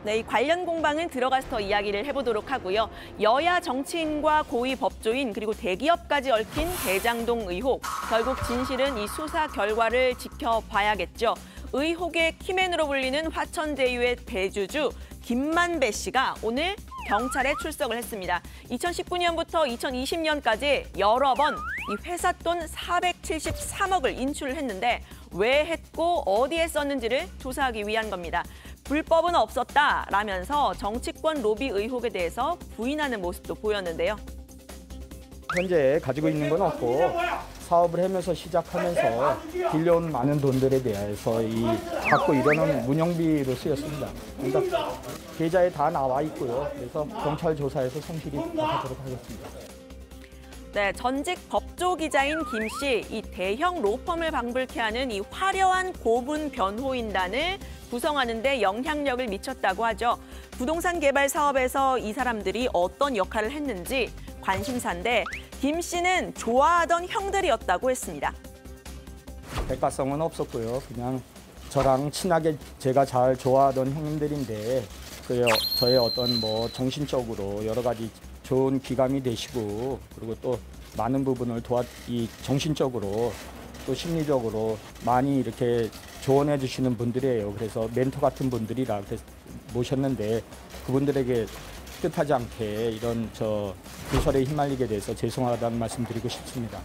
Speaker 2: 네, 이 관련 공방은 들어가서 더 이야기를 해보도록 하고요. 여야 정치인과 고위 법조인 그리고 대기업까지 얽힌 대장동 의혹. 결국 진실은 이 수사 결과를 지켜봐야겠죠. 의혹의 키맨으로 불리는 화천대유의 대주주 김만배 씨가 오늘 경찰에 출석을 했습니다. 2019년부터 2020년까지 여러 번 이 회사 돈 473억을 인출을 했는데 왜 했고 어디에 썼는지를 조사하기 위한 겁니다. 불법은 없었다라면서 정치권 로비 의혹에 대해서 부인하는 모습도 보였는데요.
Speaker 20: 현재 가지고 있는 건 없고 사업을 하면서 시작하면서 빌려온 많은 돈들에 대해서 갖고 이러는 운영비로 쓰였습니다. 그러니까 계좌에 다 나와 있고요. 그래서 경찰 조사에서 성실히 하도록 하겠습니다.
Speaker 2: 네, 전직 법조기자인 김 씨, 이 대형 로펌을 방불케 하는 이 화려한 고문 변호인단을 구성하는 데 영향력을 미쳤다고 하죠. 부동산 개발 사업에서 이 사람들이 어떤 역할을 했는지 관심사인데 김 씨는 좋아하던 형들이었다고 했습니다.
Speaker 20: 대가성은 없었고요. 그냥 저랑 친하게 제가 잘 좋아하던 형님들인데 저의 어떤 뭐 정신적으로 여러 가지 좋은 귀감이 되시고 그리고 또 많은 부분을 정신적으로 또 심리적으로 많이 이렇게 조언해 주시는 분들이에요. 그래서 멘토 같은 분들이라 모셨는데 그분들에게 뜻하지 않게 이런 구설에 휘말리게 돼서 죄송하다는 말씀 드리고 싶습니다.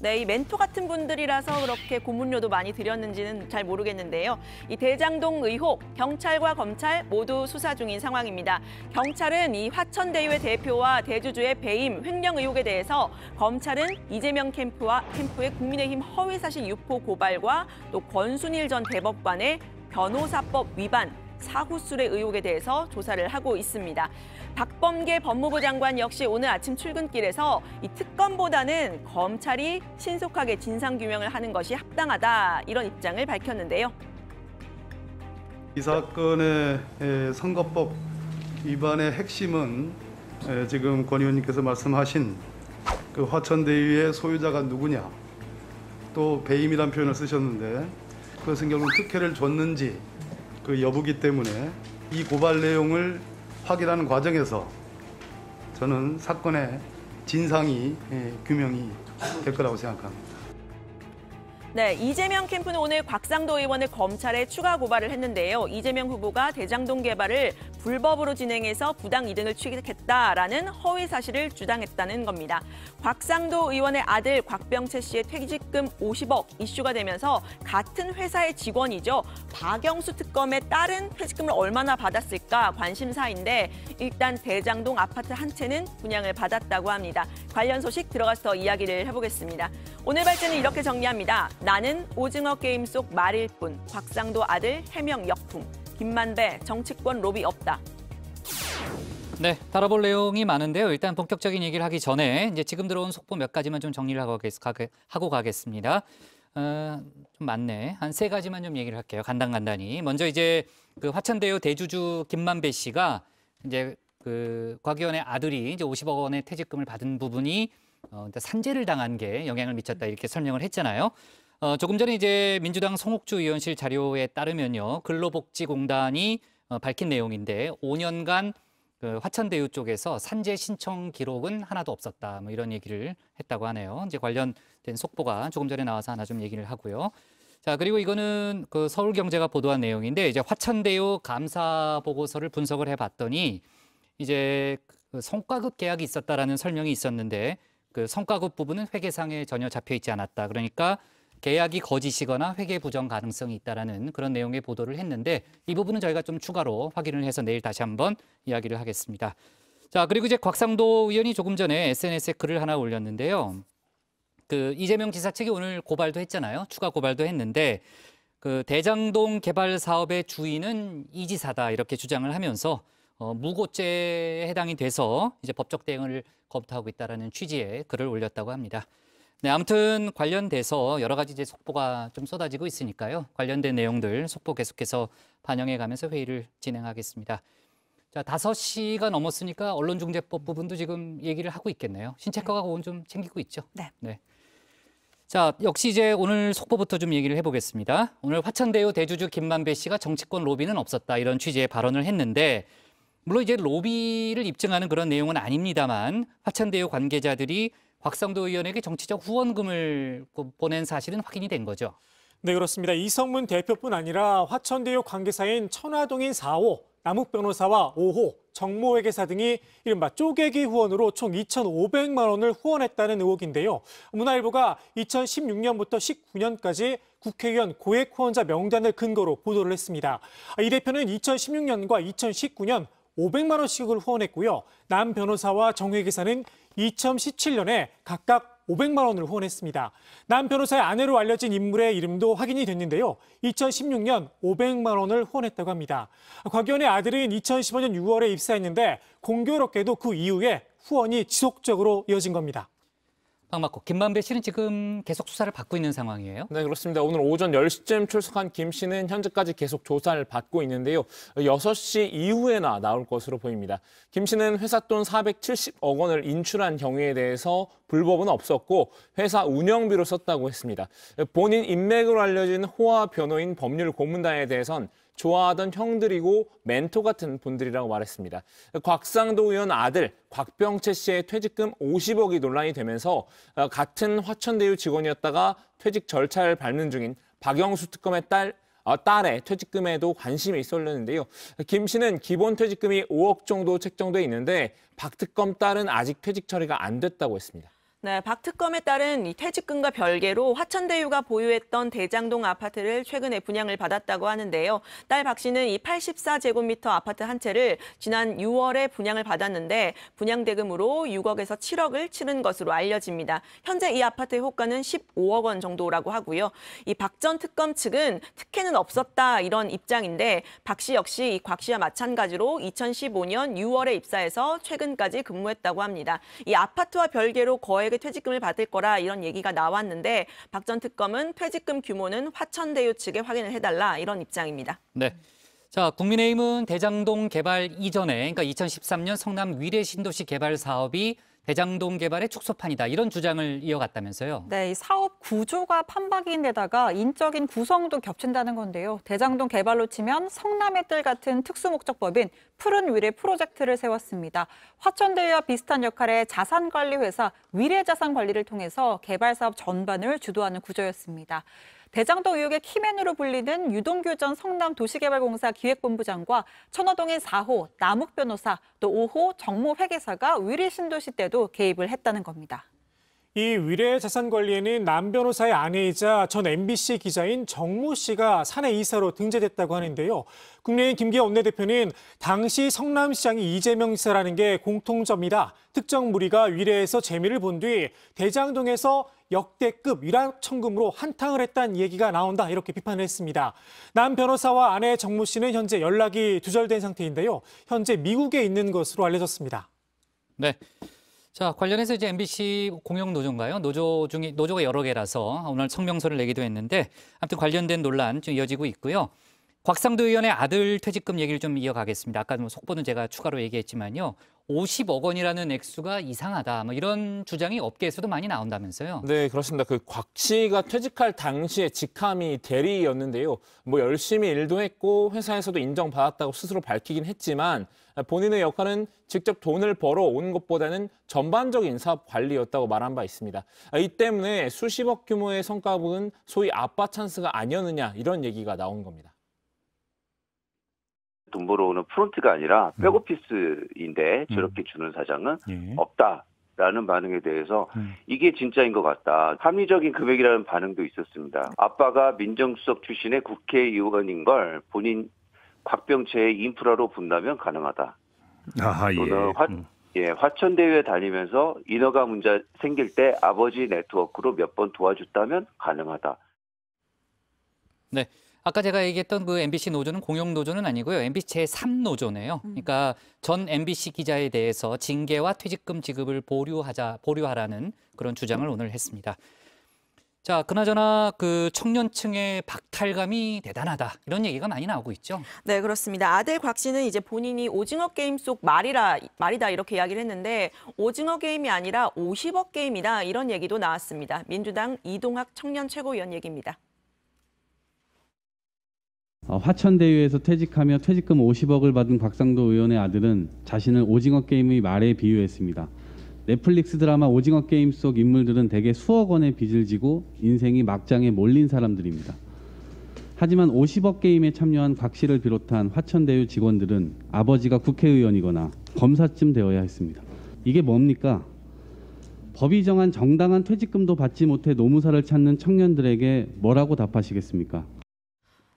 Speaker 2: 네, 이 멘토 같은 분들이라서 그렇게 고문료도 많이 드렸는지는 잘 모르겠는데요. 이 대장동 의혹, 경찰과 검찰 모두 수사 중인 상황입니다. 경찰은 이 화천대유의 대표와 대주주의 배임, 횡령 의혹에 대해서 검찰은 이재명 캠프의 국민의힘 허위사실 유포 고발과 또 권순일 전 대법관의 변호사법 위반, 사후수뢰 의혹에 대해서 조사를 하고 있습니다. 박범계 법무부 장관 역시 오늘 아침 출근길에서 이 특검보다는 검찰이 신속하게 진상규명을 하는 것이 합당하다 이런 입장을 밝혔는데요.
Speaker 23: 이 사건의 선거법 위반의 핵심은 지금 권 의원님께서 말씀하신 그 화천대유의 소유자가 누구냐 또 배임이라는 표현을 쓰셨는데 그것은 결국 특혜를 줬는지 그 여부기 때문에 이 고발 내용을 확인하는 과정에서 저는 사건의 진상이 규명이 될 거라고 생각합니다.
Speaker 2: 네, 이재명 캠프는 오늘 곽상도 의원을 검찰에 추가 고발을 했는데요. 이재명 후보가 대장동 개발을 불법으로 진행해서 부당 이득을 취득했다라는 허위 사실을 주장했다는 겁니다. 곽상도 의원의 아들 곽병채 씨의 퇴직금 50억 이슈가 되면서 같은 회사의 직원이죠. 박영수 특검에 따른 퇴직금을 얼마나 받았을까 관심사인데 일단 대장동 아파트 한 채는 분양을 받았다고 합니다. 관련 소식 들어가서 더 이야기를 해보겠습니다. 오늘 발제는 이렇게 정리합니다. 나는 오징어 게임 속 말일 뿐. 곽상도 아들 해명 역풍. 김만배 정치권 로비 없다.
Speaker 1: 네, 다뤄볼 내용이 많은데요. 일단 본격적인 얘기를 하기 전에 이제 지금 들어온 속보 몇 가지만 좀 정리를 하고 가겠습니다. 좀 많네. 한 3가지만 좀 얘기를 할게요. 간단히. 먼저 이제 그 화천대유 대주주 김만배 씨가 이제 그 곽 의원의 아들이 이제 50억 원의 퇴직금을 받은 부분이 산재를 당한 게 영향을 미쳤다 이렇게 설명을 했잖아요. 조금 전에 이제 민주당 송옥주 의원실 자료에 따르면요. 근로복지공단이 밝힌 내용인데 5년간 그 화천대유 쪽에서 산재 신청 기록은 하나도 없었다. 뭐 이런 얘기를 했다고 하네요. 이제 관련된 속보가 조금 전에 나와서 하나 좀 얘기를 하고요. 자, 그리고 이거는 그 서울경제가 보도한 내용인데 이제 화천대유 감사 보고서를 분석을 해봤더니 이제 그 성과급 계약이 있었다라는 설명이 있었는데 그 성과급 부분은 회계상에 전혀 잡혀 있지 않았다. 그러니까 계약이 거짓이거나 회계 부정 가능성이 있다라는 그런 내용의 보도를 했는데 이 부분은 저희가 좀 추가로 확인을 해서 내일 다시 한번 이야기를 하겠습니다. 자, 그리고 이제 곽상도 의원이 조금 전에 SNS에 글을 하나 올렸는데요. 그 이재명 지사 측이 오늘 고발도 했잖아요. 추가 고발도 했는데 그 대장동 개발 사업의 주인은 이 지사다 이렇게 주장을 하면서 무고죄에 해당이 돼서 이제 법적 대응을 검토하고 있다라는 취지의 글을 올렸다고 합니다. 네, 아무튼 관련돼서 여러 가지 이제 속보가 좀 쏟아지고 있으니까요. 관련된 내용들 속보 계속해서 반영해 가면서 회의를 진행하겠습니다. 자, 5시가 넘었으니까 언론중재법 부분도 지금 얘기를 하고 있겠네요. 신체과가 그건 좀 챙기고 있죠.
Speaker 2: 네.
Speaker 1: 자, 역시 이제 오늘 속보부터 좀 얘기를 해보겠습니다. 오늘 화천대유 대주주 김만배 씨가 정치권 로비는 없었다 이런 취지의 발언을 했는데 물론 이제 로비를 입증하는 그런 내용은 아닙니다만 화천대유 관계자들이 곽상도 의원에게 정치적 후원금을 보낸 사실은 확인이 된 거죠.
Speaker 4: 네, 그렇습니다. 이성문 대표뿐 아니라 화천대유 관계사인 천화동인 4호, 남욱 변호사와 5호, 정모회계사 등이 이른바 쪼개기 후원으로 총 2,500만 원을 후원했다는 의혹인데요. 문화일보가 2016년부터 19년까지 국회의원 고액 후원자 명단을 근거로 보도를 했습니다. 이 대표는 2016년과 2019년 500만 원씩을 후원했고요. 남 변호사와 정 회계사는 2017년에 각각 500만 원을 후원했습니다. 남 변호사의 아내로 알려진 인물의 이름도 확인이 됐는데요. 2016년 500만 원을 후원했다고 합니다. 곽 의원의 아들은 2015년 6월에 입사했는데 공교롭게도 그 이후에 후원이 지속적으로 이어진 겁니다.
Speaker 1: 박막호, 김만배 씨는 지금 계속 수사를 받고 있는 상황이에요?
Speaker 9: 네, 그렇습니다. 오늘 오전 10시쯤 출석한 김 씨는 현재까지 계속 조사를 받고 있는데요. 6시 이후에나 나올 것으로 보입니다. 김 씨는 회사 돈 470억 원을 인출한 경위에 대해서 불법은 없었고 회사 운영비로 썼다고 했습니다. 본인 인맥으로 알려진 호화 변호인 법률 고문단에 대해선 좋아하던 형들이고 멘토 같은 분들이라고 말했습니다. 곽상도 의원 아들 곽병채 씨의 퇴직금 50억이 논란이 되면서 같은 화천대유 직원이었다가 퇴직 절차를 밟는 중인 박영수 특검의 딸의 퇴직금에도 관심이 쏠렸는데요. 김 씨는 기본 퇴직금이 5억 정도 책정돼 있는데 박 특검 딸은 아직 퇴직 처리가 안 됐다고 했습니다.
Speaker 2: 네, 박 특검에 따른 이 퇴직금과 별개로 화천대유가 보유했던 대장동 아파트를 최근에 분양을 받았다고 하는데요. 딸 박 씨는 이 84제곱미터 아파트 한 채를 지난 6월에 분양을 받았는데 분양 대금으로 6억에서 7억을 치른 것으로 알려집니다. 현재 이 아파트의 호가는 15억 원 정도라고 하고요. 이 박 전 특검 측은 특혜는 없었다 이런 입장인데 박 씨 역시 이 곽 씨와 마찬가지로 2015년 6월에 입사해서 최근까지 근무했다고 합니다. 이 아파트와 별개로 거액 퇴직금을 받을 거라 이런 얘기가 나왔는데 박 전 특검은 퇴직금 규모는 화천대유 측에 확인을 해달라 이런 입장입니다.
Speaker 1: 네. 자, 국민의힘은 대장동 개발 이전에 그러니까 2013년 성남 위례 신도시 개발 사업이 대장동 개발의 축소판이다 이런 주장을 이어갔다면서요.
Speaker 3: 네, 이 사업 구조가 판박인 데다가 인적인 구성도 겹친다는 건데요. 대장동 개발로 치면 성남의 뜰 같은 특수목적법인 푸른 위례 프로젝트를 세웠습니다. 화천대유와 비슷한 역할의 자산관리회사 위례자산관리를 통해서 개발 사업 전반을 주도하는 구조였습니다. 대장동 의혹의 키맨으로 불리는 유동규 전 성남도시개발공사 기획본부장과 천호동의 4호 남욱 변호사, 또 5호 정모 회계사가 위례 신도시 때도 개입을 했다는 겁니다.
Speaker 4: 이 위례 자산관리에는 남 변호사의 아내이자 전 MBC 기자인 정모 씨가 사내 이사로 등재됐다고 하는데요. 국민의힘 김기현 원내대표는 당시 성남시장이 이재명 지사라는 게 공통점이다. 특정 무리가 위례에서 재미를 본 뒤 대장동에서 역대급 위락 청금으로 한탕을 했다는 얘기가 나온다. 이렇게 비판을 했습니다. 남 변호사와 아내 정모 씨는 현재 연락이 두절된 상태인데요. 현재 미국에 있는 것으로 알려졌습니다.
Speaker 1: 네. 자, 관련해서 이제 MBC 공영 노조인가요? 노조가 여러 개라서 오늘 성명서를 내기도 했는데 아무튼 관련된 논란 좀 이어지고 있고요. 곽상도 의원의 아들 퇴직금 얘기를 좀 이어가겠습니다. 아까 뭐 속보는 제가 추가로 얘기했지만요. 50억 원이라는 액수가 이상하다. 뭐 이런 주장이 업계에서도 많이 나온다면서요.
Speaker 9: 네, 그렇습니다. 그 곽 씨가 퇴직할 당시에 직함이 대리였는데요. 뭐 열심히 일도 했고 회사에서도 인정받았다고 스스로 밝히긴 했지만 본인의 역할은 직접 돈을 벌어 온 것보다는 전반적인 사업 관리였다고 말한 바 있습니다. 이 때문에 수십억 규모의 성과급은 소위 아빠 찬스가 아니었느냐 이런 얘기가 나온 겁니다.
Speaker 7: 돈 벌어오는 프론트가 아니라 백오피스인데 저렇게 주는 사장은 없다라는 반응에 대해서 이게 진짜인 것 같다. 합리적인 금액이라는 반응도 있었습니다. 아빠가 민정수석 출신의 국회의원인 걸 본인 곽병채의 인프라로 본다면 가능하다. 또는 화천대유에 다니면서 인허가 문제 생길 때 아버지 네트워크로 몇 번 도와줬다면 가능하다.
Speaker 1: 네. 아까 제가 얘기했던 그 MBC 노조는 공영 노조는 아니고요. MBC 제3노조네요. 그러니까 전 MBC 기자에 대해서 징계와 퇴직금 지급을 보류하라는 그런 주장을 오늘 했습니다. 자, 그나저나 그 청년층의 박탈감이 대단하다. 이런 얘기가 많이 나오고 있죠.
Speaker 2: 네, 그렇습니다. 아들 곽 씨는 이제 본인이 오징어 게임 속 말이다 이렇게 이야기를 했는데 오징어 게임이 아니라 50억 게임이다 이런 얘기도 나왔습니다. 민주당 이동학 청년 최고위원 얘기입니다.
Speaker 11: 화천대유에서 퇴직하며 퇴직금 50억을 받은 곽상도 의원의 아들은 자신을 오징어 게임의 말에 비유했습니다. 넷플릭스 드라마 오징어 게임 속 인물들은 대개 수억 원의 빚을 지고 인생이 막장에 몰린 사람들입니다. 하지만 50억 게임에 참여한 곽 씨를 비롯한 화천대유 직원들은 아버지가 국회의원이거나 검사쯤 되어야 했습니다. 이게 뭡니까? 법이 정한 정당한 퇴직금도 받지 못해 노무사를 찾는 청년들에게 뭐라고 답하시겠습니까?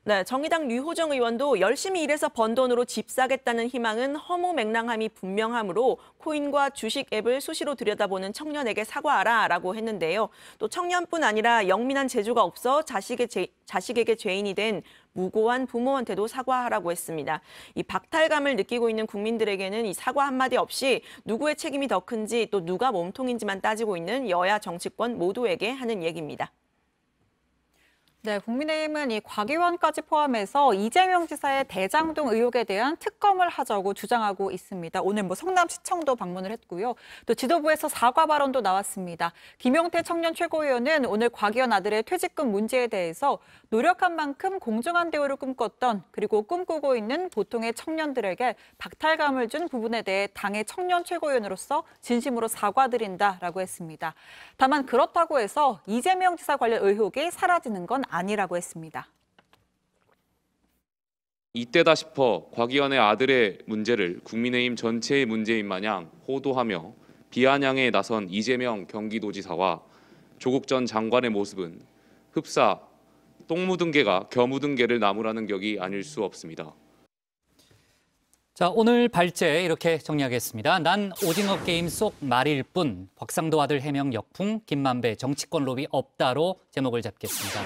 Speaker 2: 네, 정의당 류호정 의원도 열심히 일해서 번 돈으로 집 사겠다는 희망은 허무맹랑함이 분명하므로 코인과 주식 앱을 수시로 들여다보는 청년에게 사과하라라고 했는데요. 또 청년뿐 아니라 영민한 재주가 없어 자식에게 죄인이 된 무고한 부모한테도 사과하라고 했습니다. 이 박탈감을 느끼고 있는 국민들에게는 이 사과 한마디 없이 누구의 책임이 더 큰지 또 누가 몸통인지만 따지고 있는 여야 정치권 모두에게 하는 얘기입니다.
Speaker 3: 네, 국민의힘은 이 곽 의원까지 포함해서 이재명 지사의 대장동 의혹에 대한 특검을 하자고 주장하고 있습니다. 오늘 성남시청도 방문을 했고요. 또 지도부에서 사과 발언도 나왔습니다. 김용태 청년 최고위원은 오늘 곽 의원 아들의 퇴직금 문제에 대해서 노력한 만큼 공정한 대우를 꿈꿨던 그리고 꿈꾸고 있는 보통의 청년들에게 박탈감을 준 부분에 대해 당의 청년 최고위원으로서 진심으로 사과드린다라고 했습니다. 다만 그렇다고 해서 이재명 지사 관련 의혹이 사라지는 건 아니라고 했습니다.
Speaker 12: 이때다 싶어 곽 의원의 아들의 문제를 국민의힘 전체의 문제인 마냥 호도하며 비아냥에 나선 이재명 경기도지사와 조국 전 장관의 모습은 흡사 똥 묻은 개가 겨 묻은 개를 나무라는 격이 아닐 수 없습니다.
Speaker 1: 자, 오늘 발제 이렇게 정리하겠습니다. 난 오징어 게임 속 말일 뿐, 곽상도 아들 해명 역풍, 김만배 정치권 로비 없다로 제목을 잡겠습니다.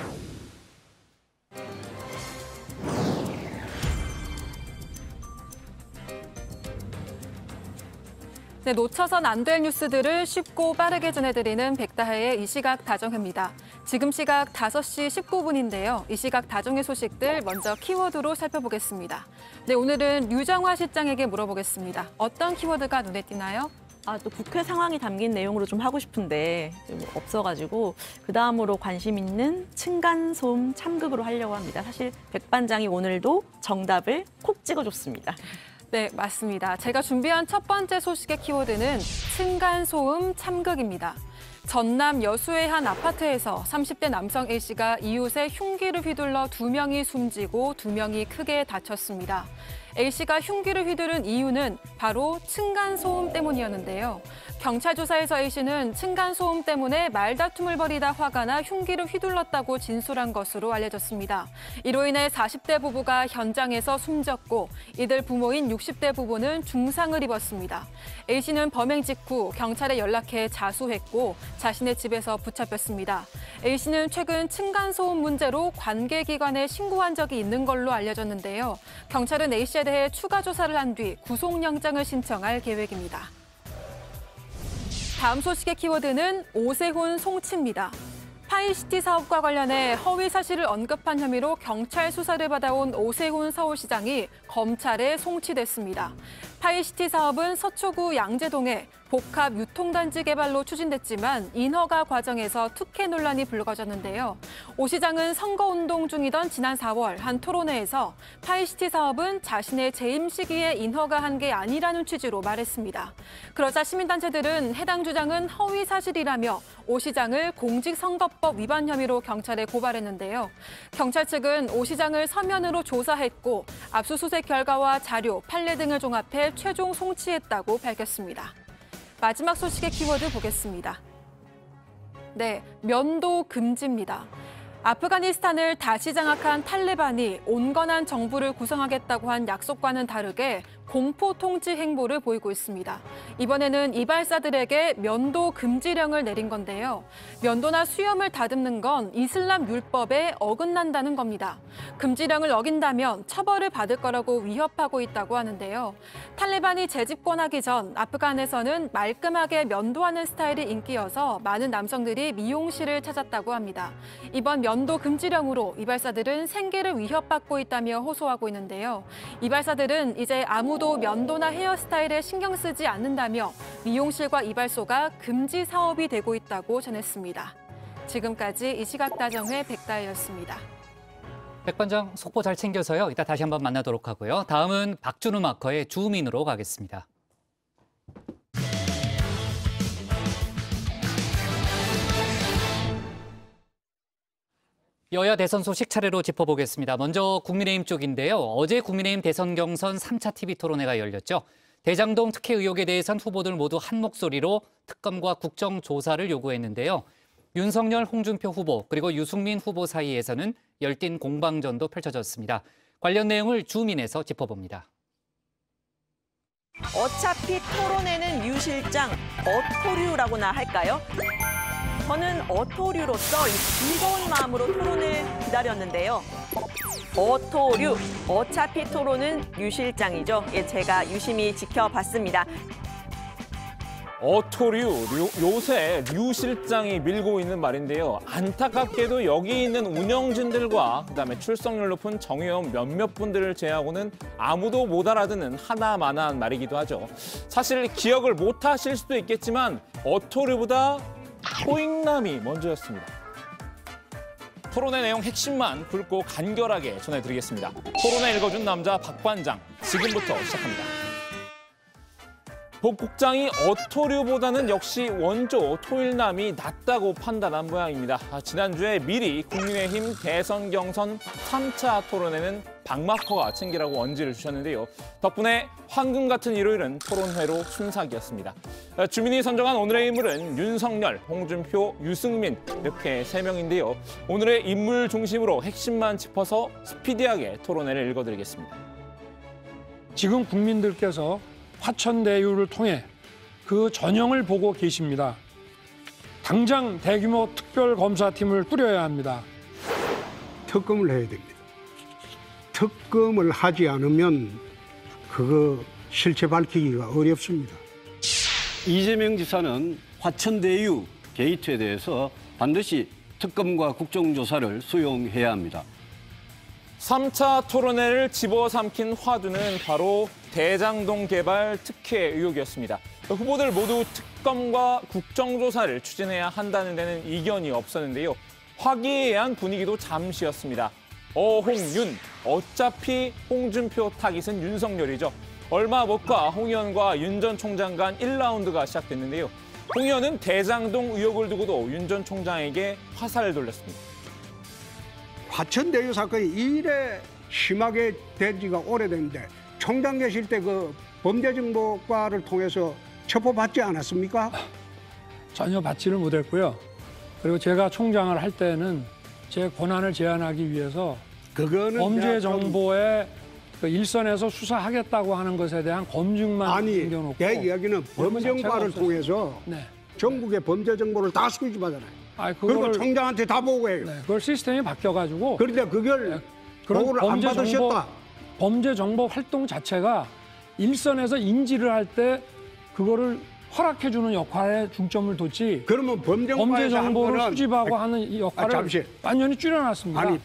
Speaker 24: 네, 놓쳐선 안 될 뉴스들을 쉽고 빠르게 전해드리는 백다혜의 이 시각 다정회입니다. 지금 시각 5시 19분인데요. 이 시각 다정회 소식들 먼저 키워드로 살펴보겠습니다. 네, 오늘은 류정화 실장에게 물어보겠습니다. 어떤 키워드가 눈에 띄나요?
Speaker 2: 또 국회 상황이 담긴 내용으로 좀 하고 싶은데 좀 없어가지고 그 다음으로 관심 있는 층간소음 참극으로 하려고 합니다. 사실 백반장이 오늘도 정답을 콕 찍어줬습니다.
Speaker 24: 네, 맞습니다. 제가 준비한 첫 번째 소식의 키워드는 층간소음 참극입니다. 전남 여수의 한 아파트에서 30대 남성 A씨가 이웃의 흉기를 휘둘러 2명이 숨지고 2명이 크게 다쳤습니다. A씨가 흉기를 휘두른 이유는 바로 층간소음 때문이었는데요. 경찰 조사에서 A씨는 층간소음 때문에 말다툼을 벌이다 화가 나 흉기를 휘둘렀다고 진술한 것으로 알려졌습니다. 이로 인해 40대 부부가 현장에서 숨졌고 이들 부모인 60대 부부는 중상을 입었습니다. A씨는 범행 직후 경찰에 연락해 자수했고 자신의 집에서 붙잡혔습니다. A씨는 최근 층간소음 문제로 관계기관에 신고한 적이 있는 걸로 알려졌는데요. 경찰은 A씨에 대해 추가 조사를 한 뒤 구속영장을 신청할 계획입니다. 다음 소식의 키워드는 오세훈 송치입니다. 파이시티 사업과 관련해 허위 사실을 언급한 혐의로 경찰 수사를 받아온 오세훈 서울시장이 검찰에 송치됐습니다. 파이시티 사업은 서초구 양재동에 복합 유통단지 개발로 추진됐지만 인허가 과정에서 특혜 논란이 불거졌는데요. 오 시장은 선거운동 중이던 지난 4월 한 토론회에서 파이시티 사업은 자신의 재임 시기에 인허가한 게 아니라는 취지로 말했습니다. 그러자 시민단체들은 해당 주장은 허위 사실이라며 오 시장을 공직선거법 위반 혐의로 경찰에 고발했는데요. 경찰 측은 오 시장을 서면으로 조사했고 압수수색 결과와 자료, 판례 등을 종합해 최종 송치했다고 밝혔습니다. 마지막 소식의 키워드 보겠습니다. 네, 면도 금지입니다. 아프가니스탄을 다시 장악한 탈레반이 온건한 정부를 구성하겠다고 한 약속과는 다르게 공포 통치 행보를 보이고 있습니다. 이번에는 이발사들에게 면도 금지령을 내린 건데요. 면도나 수염을 다듬는 건 이슬람 율법에 어긋난다는 겁니다. 금지령을 어긴다면 처벌을 받을 거라고 위협하고 있다고 하는데요. 탈레반이 재집권하기 전 아프간에서는 말끔하게 면도하는 스타일이 인기여서 많은 남성들이 미용실을 찾았다고 합니다. 이번 면도 금지령으로 이발사들은 생계를 위협받고 있다며 호소하고 있는데요. 이발사들은 이제 아무도 면도나 헤어스타일에 신경 쓰지 않는다며 미용실과 이발소가 금지 사업이 되고 있다고 전했습니다. 지금까지 이시각다정회 백다혜였습니다.
Speaker 1: 백반장 속보 잘 챙겨서요. 이따 다시 한번 만나도록 하고요. 다음은 박준우 마커의 주민으로 가겠습니다. 여야 대선 소식 차례로 짚어보겠습니다. 먼저 국민의힘 쪽인데요. 어제 국민의힘 대선 경선 3차 TV 토론회가 열렸죠. 대장동 특혜 의혹에 대해선 후보들 모두 한 목소리로 특검과 국정조사를 요구했는데요. 윤석열, 홍준표 후보 그리고 유승민 후보 사이에서는 열띤 공방전도 펼쳐졌습니다. 관련 내용을 주민에서 짚어봅니다.
Speaker 2: 어차피 토론회는 유 실장 어토류라고나 할까요? 저는 어토류로서 즐거운 마음으로 토론을 기다렸는데요. 어토류, 어차피 토론은 유 실장이죠. 예, 제가 유심히 지켜봤습니다.
Speaker 9: 어토류, 요새 류 실장이 밀고 있는 말인데요. 안타깝게도 여기 있는 운영진들과 그다음에 출석률 높은 정의원 몇몇 분들을 제외하고는 아무도 못 알아듣는 하나만한 말이기도 하죠. 사실 기억을 못 하실 수도 있겠지만 어토류보다 토익남이 먼저였습니다. 토론의 내용 핵심만 굵고 간결하게 전해드리겠습니다. 토론회 읽어준 남자 박반장, 지금부터 시작합니다. 복국장이 어토류보다는 역시 원조 토일남이 낫다고 판단한 모양입니다. 지난주에 미리 국민의힘 대선 경선 3차 토론회는 박마커가 챙기라고 언지를 주셨는데요. 덕분에 황금 같은 일요일은 토론회로 순삭이었습니다. 주민이 선정한 오늘의 인물은 윤석열, 홍준표, 유승민 이렇게 3명인데요. 오늘의 인물 중심으로 핵심만 짚어서 스피디하게 토론회를 읽어드리겠습니다.
Speaker 6: 지금 국민들께서 화천대유를 통해 그 전형을 보고 계십니다. 당장 대규모 특별검사팀을 꾸려야 합니다.
Speaker 13: 특검을 해야 됩니다. 특검을 하지 않으면 그거 실체 밝히기가 어렵습니다.
Speaker 14: 이재명 지사는 화천대유 게이트에 대해서 반드시 특검과 국정조사를 수용해야 합니다.
Speaker 9: 3차 토론회를 집어삼킨 화두는 바로 대장동 개발 특혜 의혹이었습니다. 후보들 모두 특검과 국정조사를 추진해야 한다는 데는 이견이 없었는데요. 화기애애한 분위기도 잠시였습니다. 홍윤, 어차피 홍준표 타깃은 윤석열이죠. 얼마 못 가 홍 의원과 윤 전 총장 간 1라운드가 시작됐는데요. 홍 의원은 대장동 의혹을 두고도 윤 전 총장에게 화살을 돌렸습니다.
Speaker 13: 화천대유 사건이 이래 심하게 된 지가 오래됐는데 총장 계실 때 그 범죄정보과를 통해서 첩보받지 않았습니까?
Speaker 6: 전혀 받지를 못했고요. 그리고 제가 총장을 할 때는 제 권한을 제한하기 위해서
Speaker 13: 그거는
Speaker 6: 범죄 정보에 그 일선에서 수사하겠다고 하는 것에 대한 검증만 남겨놓고
Speaker 13: 내 이야기는 범정과를 통해서
Speaker 6: 네.
Speaker 13: 전국의 범죄 정보를 다 수집하잖아요. 그리고 총장한테 다 보고해요.
Speaker 6: 네, 그걸 시스템이 바뀌어가지고.
Speaker 13: 그런데 그걸 보고를 안 받으셨다.
Speaker 6: 범죄 정보 활동 자체가 일선에서 인지를 할 때 그거를 허락해주는 역할에 중점을 뒀지.
Speaker 13: 그러면 범죄
Speaker 6: 정보를 수집하고 하는 이 역할을 완전히 줄여놨습니다.
Speaker 9: 그러니까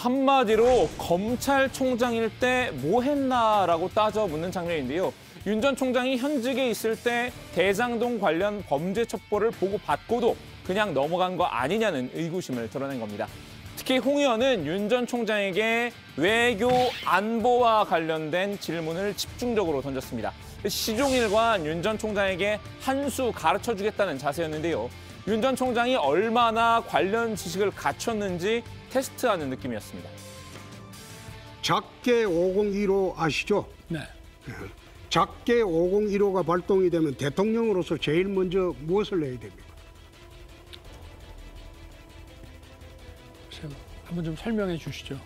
Speaker 9: 한마디로 검찰총장일 때 뭐 했나라고 따져 묻는 장면인데요. 윤 전 총장이 현직에 있을 때 대장동 관련 범죄 첩보를 보고받고도 그냥 넘어간 거 아니냐는 의구심을 드러낸 겁니다. 특히 홍 의원은 윤 전 총장에게 외교 안보와 관련된 질문을 집중적으로 던졌습니다. 시종일관 윤 전 총장에게 한 수 가르쳐주겠다는 자세였는데요. 윤 전 총장이 얼마나 관련 지식을 갖췄는지 테스트하는 느낌이었습니다.
Speaker 13: 작게 5015 아시죠?
Speaker 6: 네.
Speaker 13: 작게 5015가 발동이 되면 대통령으로서 제일 먼저 무엇을 해야 됩니까?
Speaker 6: 한번 좀 설명해 주시죠.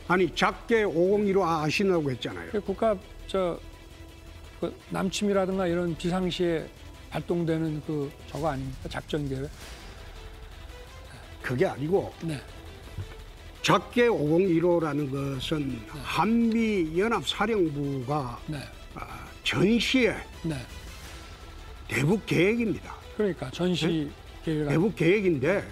Speaker 13: 아니 작게 5015 아시냐고 했잖아요.
Speaker 6: 국가 그 남침이라든가 이런 비상시에 발동되는 그 저거 아닙니까? 작전 계획?
Speaker 13: 그게 아니고
Speaker 6: 네.
Speaker 13: 작게 5015라는 것은 한미연합사령부가 전시의 대북 계획입니다.
Speaker 6: 그러니까 전시 계획.
Speaker 13: 대북 계획인데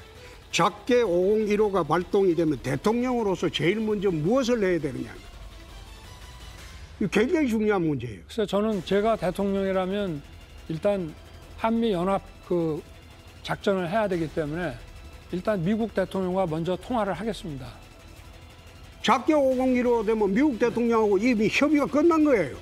Speaker 13: 작게 5015가 발동이 되면 대통령으로서 제일 먼저 무엇을 해야 되느냐. 이거 굉장히 중요한 문제예요.
Speaker 6: 그래서 저는 제가 대통령이라면 일단 한미연합 그 작전을 해야 되기 때문에 일단 미국 대통령과 먼저 통화를 하겠습니다.
Speaker 13: 작게 5015 되면 미국 대통령하고 이미 협의가 끝난 거예요.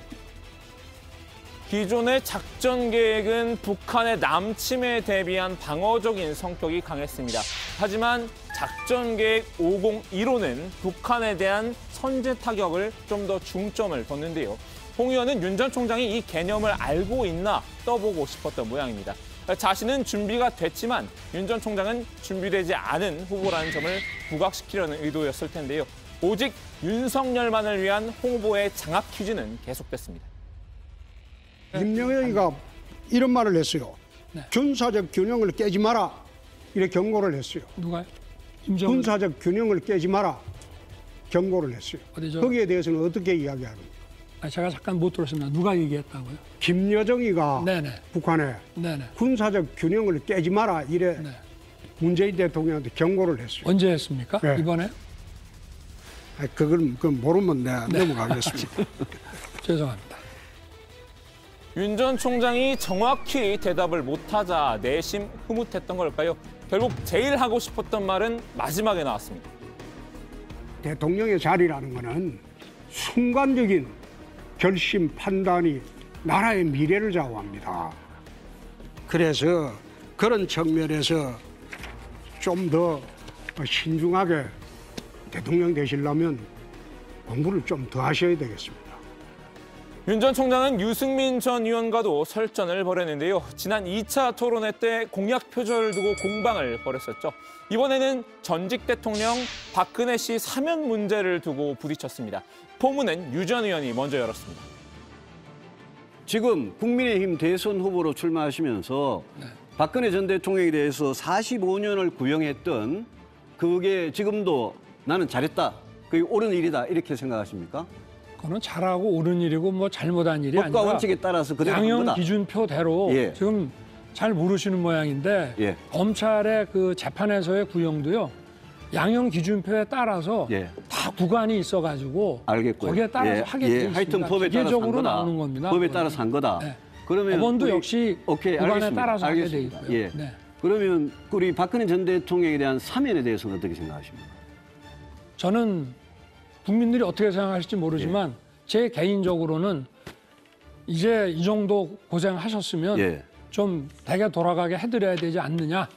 Speaker 9: 기존의 작전 계획은 북한의 남침에 대비한 방어적인 성격이 강했습니다. 하지만 작전 계획 5015는 북한에 대한 선제 타격을 좀 더 중점을 뒀는데요. 홍 의원은 윤 전 총장이 이 개념을 알고 있나 떠보고 싶었던 모양입니다. 자신은 준비가 됐지만 윤 전 총장은 준비되지 않은 후보라는 점을 부각시키려는 의도였을 텐데요. 오직 윤석열만을 위한 홍보의 장악 퀴즈는 계속됐습니다.
Speaker 13: 김영현이가 이런 말을 했어요.
Speaker 6: 네.
Speaker 13: 군사적 균형을 깨지 마라. 이렇게 경고를 했어요.
Speaker 6: 누가요?
Speaker 13: 군사적 균형을 깨지 마라. 경고를 했어요.
Speaker 6: 어디죠?
Speaker 13: 거기에 대해서는 어떻게 이야기하는지.
Speaker 6: 제가 잠깐 못 들었습니다. 누가 얘기했다고요?
Speaker 13: 김여정이가 북한에 군사적 균형을 깨지 마라. 이래 문재인 대통령한테 경고를 했어요.
Speaker 6: 언제 했습니까?
Speaker 13: 네.
Speaker 6: 이번에?
Speaker 13: 그건 모르면 내가 넘어가겠습니다.
Speaker 6: 죄송합니다.
Speaker 9: 윤 전 총장이 정확히 대답을 못하자 내심 흐뭇했던 걸까요? 결국 제일 하고 싶었던 말은 마지막에 나왔습니다.
Speaker 13: 대통령의 자리라는 거는 순간적인 결심, 판단이 나라의 미래를 좌우합니다. 그래서 그런 측면에서 좀 더 신중하게 대통령 되시려면 공부를 좀 더 하셔야 되겠습니다.
Speaker 9: 윤 전 총장은 유승민 전 의원과도 설전을 벌였는데요. 지난 2차 토론회 때 공약 표절을 두고 공방을 벌였었죠. 이번에는 전직 대통령 박근혜 씨 사면 문제를 두고 부딪혔습니다. 포문은 유 전 의원이 먼저 열었습니다.
Speaker 14: 지금 국민의힘 대선 후보로 출마하시면서 박근혜 전 대통령에 대해서 45년을 구형했던 그게 지금도 나는 잘했다, 그게 옳은 일이다 이렇게 생각하십니까?
Speaker 6: 그거는 잘하고 옳은 일이고 뭐 잘못한 일이 아니라
Speaker 14: 법과 원칙에 따라서 그대로 한
Speaker 6: 양형
Speaker 14: 거다.
Speaker 6: 기준표대로 지금 잘 모르시는 모양인데 검찰의 그 재판에서의 구형도요. 양형 기준표에 따라서 다 구간이 있어가지고
Speaker 14: 알겠고요.
Speaker 6: 거기에 따라서 하게 돼 있습니다.
Speaker 14: 하여튼 법에 따라서 한
Speaker 6: 기계적으로
Speaker 14: 거다.
Speaker 6: 나오는 겁니다.
Speaker 14: 법에 따라서 한 거다. 그러면
Speaker 6: 법원도 역시 구간에
Speaker 14: 알겠습니다.
Speaker 6: 따라서 하게 돼
Speaker 14: 알겠습니다.
Speaker 6: 있고요.
Speaker 14: 예. 그러면 우리 박근혜 전 대통령에 대한 사면에 대해서는 어떻게 생각하십니까?
Speaker 6: 저는 국민들이 어떻게 생각하실지 모르지만 제 개인적으로는 이제 이 정도 고생하셨으면 좀 댁에 돌아가게 해드려야 되지 않느냐.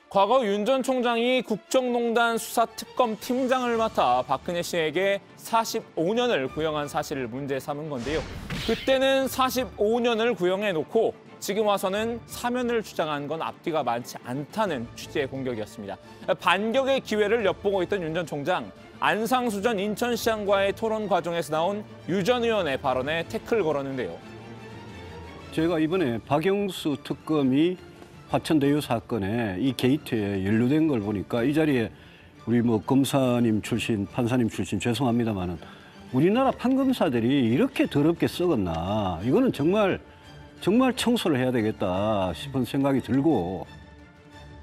Speaker 9: 과거 윤 전 총장이 국정농단 수사특검 팀장을 맡아 박근혜 씨에게 45년을 구형한 사실을 문제 삼은 건데요. 그때는 45년을 구형해놓고 지금 와서는 사면을 주장한 건 앞뒤가 많지 않다는 취지의 공격이었습니다. 반격의 기회를 엿보고 있던 윤 전 총장, 안상수 전 인천시장과의 토론 과정에서 나온 유 전 의원의 발언에 태클을 걸었는데요.
Speaker 14: 제가 이번에 박영수 특검이 화천대유 사건에 이 게이트에 연루된 걸 보니까 이 자리에 우리 뭐 검사님 출신, 판사님 출신 죄송합니다만은 우리나라 판검사들이 이렇게 더럽게 썩었나? 이거는 정말 청소를 해야 되겠다 싶은 생각이 들고.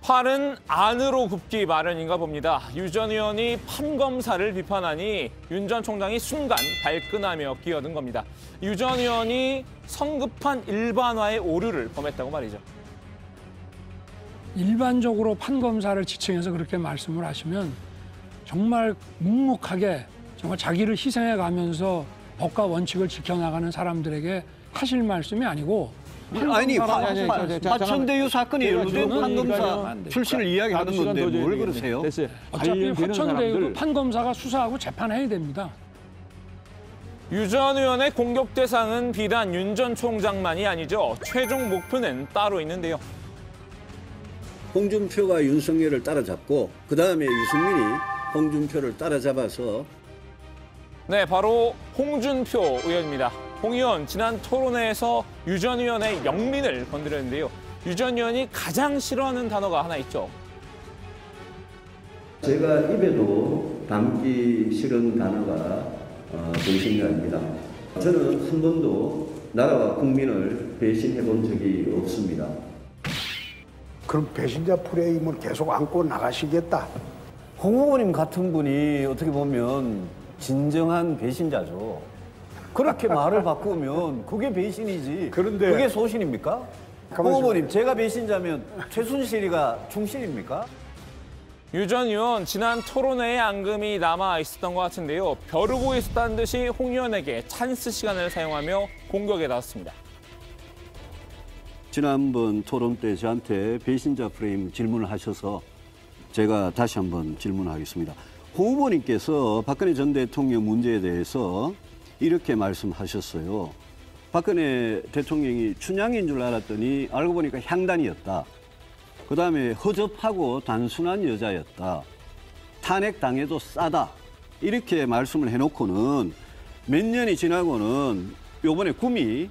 Speaker 9: 팔은 안으로 굽기 마련인가 봅니다. 유 전 의원이 판검사를 비판하니 윤 전 총장이 순간 발끈하며 끼어든 겁니다. 유 전 의원이 성급한 일반화의 오류를 범했다고 말이죠.
Speaker 6: 일반적으로 판검사를 지칭해서 그렇게 말씀을 하시면 정말 묵묵하게 정말 자기를 희생해 가면서 법과 원칙을 지켜나가는 사람들에게 하실 말씀이 아니고
Speaker 14: 아니, 화천대유 사건이 연루된 판검사 출신을 이야기하는 건데 뭘 그러세요?
Speaker 6: 어차피 화천대유도 판검사가 수사하고 재판해야 됩니다.
Speaker 9: 유 전 의원의 공격 대상은 비단 윤 전 총장만이 아니죠. 최종 목표는 따로 있는데요.
Speaker 14: 홍준표가 윤석열을 따라잡고 그다음에 유승민이 홍준표를 따라잡아서
Speaker 9: 네, 바로 홍준표 의원입니다. 홍 의원, 지난 토론회에서 유 전 의원의 영린을 건드렸는데요. 유 전 의원이 가장 싫어하는 단어가 하나 있죠.
Speaker 14: 제가 입에도 담기 싫은 단어가 배신자입니다. 저는 한 번도 나라와 국민을 배신해 본 적이 없습니다.
Speaker 13: 그럼 배신자 프레임을 계속 안고 나가시겠다.
Speaker 14: 홍 후보님 같은 분이 어떻게 보면 진정한 배신자죠. 그렇게 말을 바꾸면 그게 배신이지.
Speaker 13: 그런데
Speaker 14: 그게 소신입니까? 홍 후보님, 제가 배신자면 최순실이가 충실입니까?
Speaker 9: 유 전 의원, 지난 토론회에 앙금이 남아 있었던 것 같은데요. 벼르고 있었다는 듯이 홍 의원에게 찬스 시간을 사용하며 공격에 나섰습니다.
Speaker 14: 지난번 토론 때 저한테 배신자 프레임 질문을 하셔서 제가 다시 한번 질문하겠습니다. 홍 후보님께서 박근혜 전 대통령 문제에 대해서 이렇게 말씀하셨어요. 박근혜 대통령이 춘향인 줄 알았더니 알고 보니까 향단이었다. 그다음에 허접하고 단순한 여자였다. 탄핵당해도 싸다. 이렇게 말씀을 해놓고는 몇 년이 지나고는 요번에 구미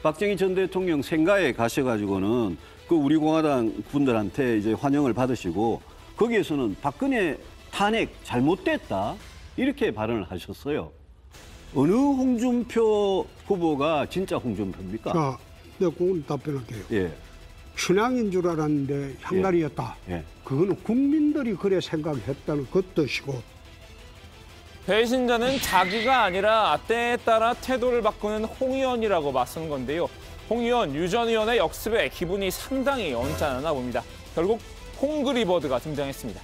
Speaker 14: 박정희 전 대통령 생가에 가셔가지고는 그 우리 공화당 분들한테 이제 환영을 받으시고 거기에서는 박근혜 탄핵 잘못됐다 이렇게 발언을 하셨어요. 어느 홍준표 후보가 진짜 홍준표입니까?
Speaker 13: 자, 내가 그건 답변할게요.
Speaker 14: 예.
Speaker 13: 춘향인 줄 알았는데 향날이었다. 그거는 국민들이 그래 생각했다는 그 뜻이고.
Speaker 9: 배신자는 자기가 아니라 때에 따라 태도를 바꾸는 홍 의원이라고 맞선 건데요. 홍 의원, 유 전 의원의 역습에 기분이 상당히 언짢았나 봅니다. 결국 홍그리버드가 등장했습니다.